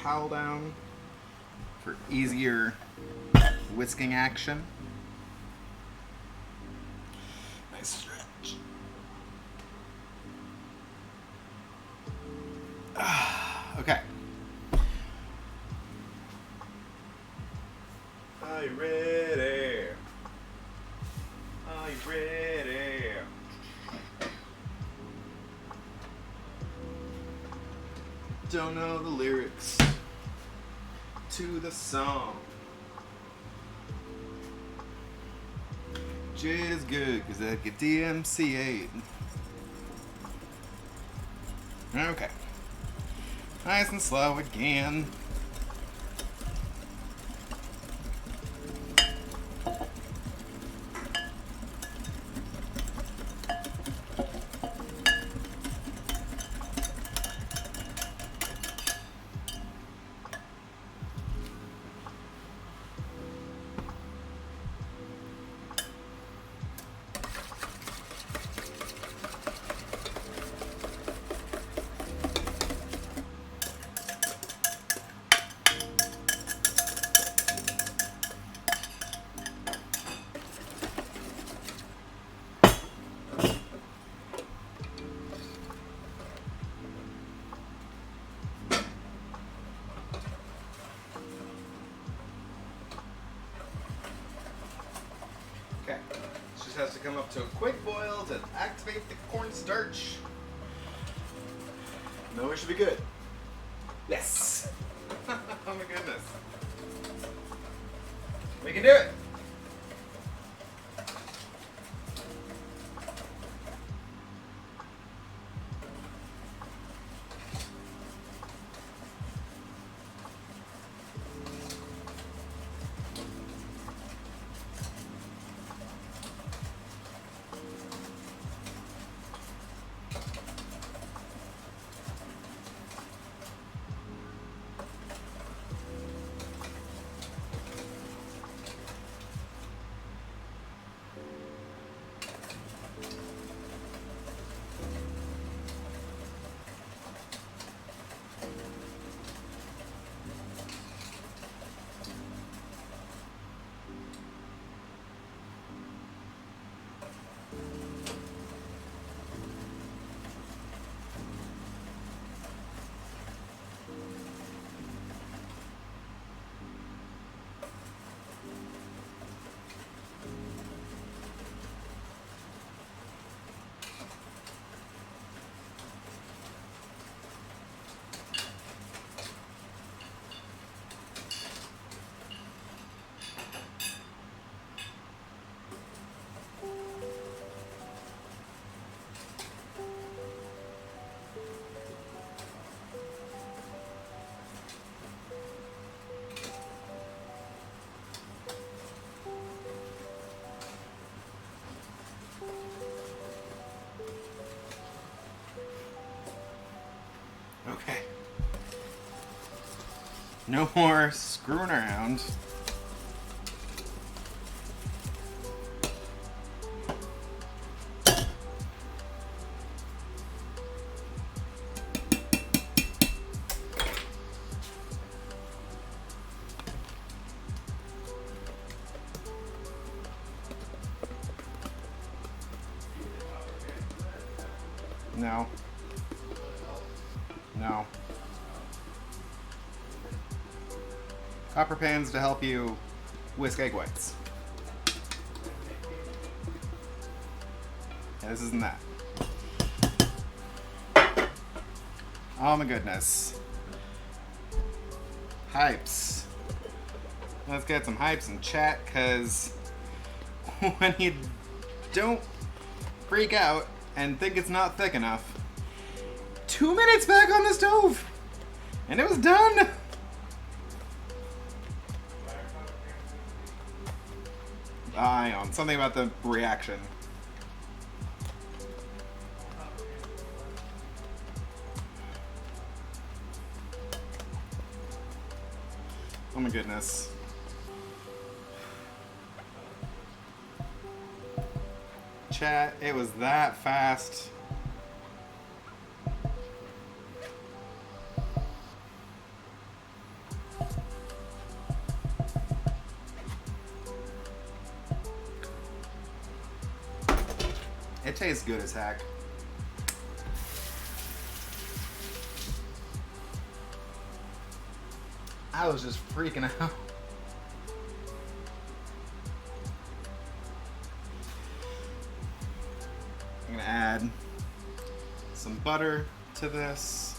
towel down for easier whisking action. Nice stretch. Okay. Are you ready? Are you ready? Don't know the lyrics to the song. Jade is good because I get DMCA'd. Okay. Nice and slow again. Okay, this just has to come up to a quick boil to activate the cornstarch. No, it should be good. Yes! Oh my goodness. We can do it! Okay. No more screwing around. No. No. Copper pans to help you whisk egg whites. Yeah, this isn't that. Oh my goodness. Hypes. Let's get some hypes in chat, because when you don't freak out and think it's not thick enough, 2 minutes back on the stove and it was done. Ion, something about the reaction. Oh my goodness. Chat, it was that fast. tastes good as heck. I was just freaking out. I'm gonna add some butter to this.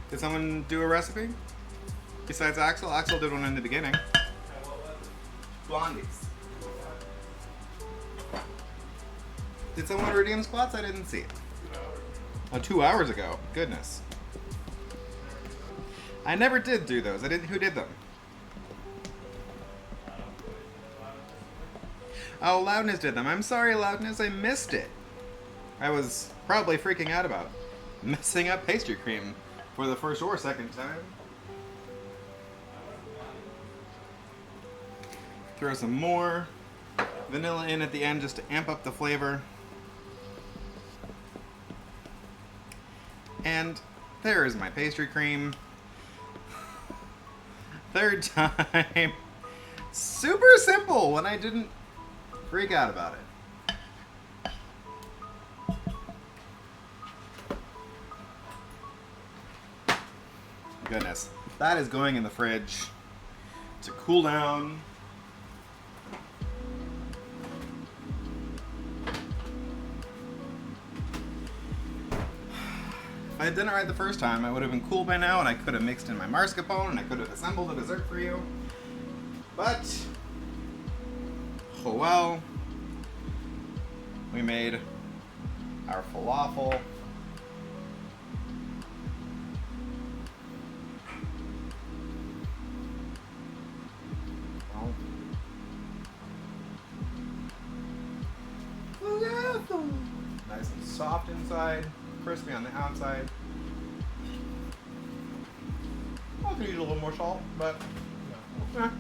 Did someone do a recipe? Besides Axel? Axel did one in the beginning. Blondies. Did someone redeem squats? I didn't see it. Oh, 2 hours ago. Goodness. I never did do those. I didn't. Who did them? Oh, Loudness did them. I'm sorry, Loudness. I missed it. I was probably freaking out about messing up pastry cream for the first or second time. Throw some more vanilla in at the end just to amp up the flavor. And there is my pastry cream. Third time. Super simple when I didn't freak out about it. Goodness. That is going in the fridge to cool down. If I had done it right the first time, I would have been cool by now, and I could have mixed in my mascarpone, and I could have assembled a dessert for you. But, oh well. We made our falafel. Nice and soft inside, crispy on the outside. I could use a little more salt, but yeah.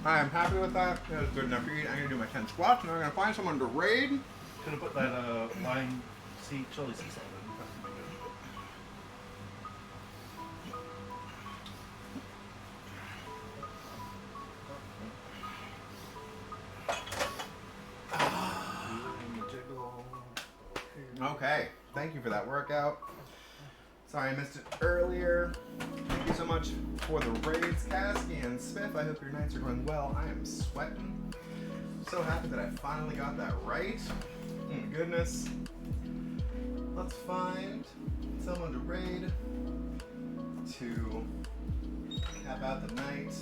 I am happy with that. It was good enough to eat. I'm gonna do my 10 squats, and I'm gonna find someone to raid. Could have put that lime seed, chili sea salt in. That would be good. Okay, thank you for that workout. Sorry I missed it earlier. Thank you so much for the raids, Kasky and Smith. I hope your nights are going well. I am sweating. So happy that I finally got that right. Oh my goodness. Let's find someone to raid to cap out the night.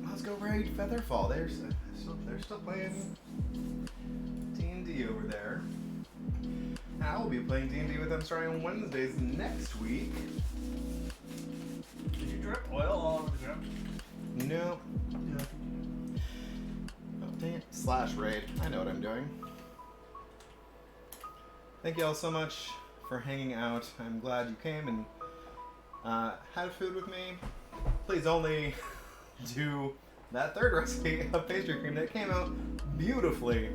Let's go raid Featherfall. They're still playing D&D over there. And I will be playing D&D with them starting on Wednesdays next week. Did you drip oil all over the ground? No. Yeah. Oh, dang it. Slash raid. I know what I'm doing. Thank you all so much for hanging out. I'm glad you came and had food with me. Please only do that third recipe of pastry cream that came out beautifully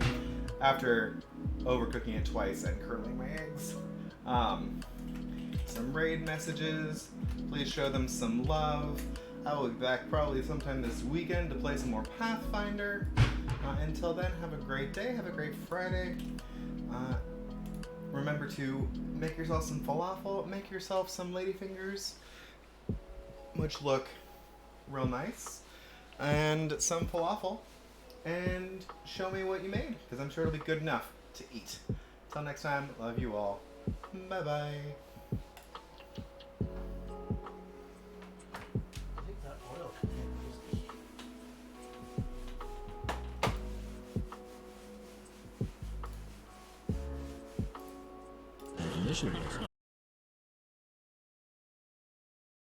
after overcooking it twice and curdling my eggs. Some raid messages. Please show them some love. I will be back probably sometime this weekend to play some more Pathfinder. Until then, have a great day. Have a great Friday. Remember to make yourself some falafel. Make yourself some ladyfingers, which look real nice, and some falafel, and show me what you made, because I'm sure it'll be good enough to eat. Till next time, love you all. Bye bye. I think that oil. Mission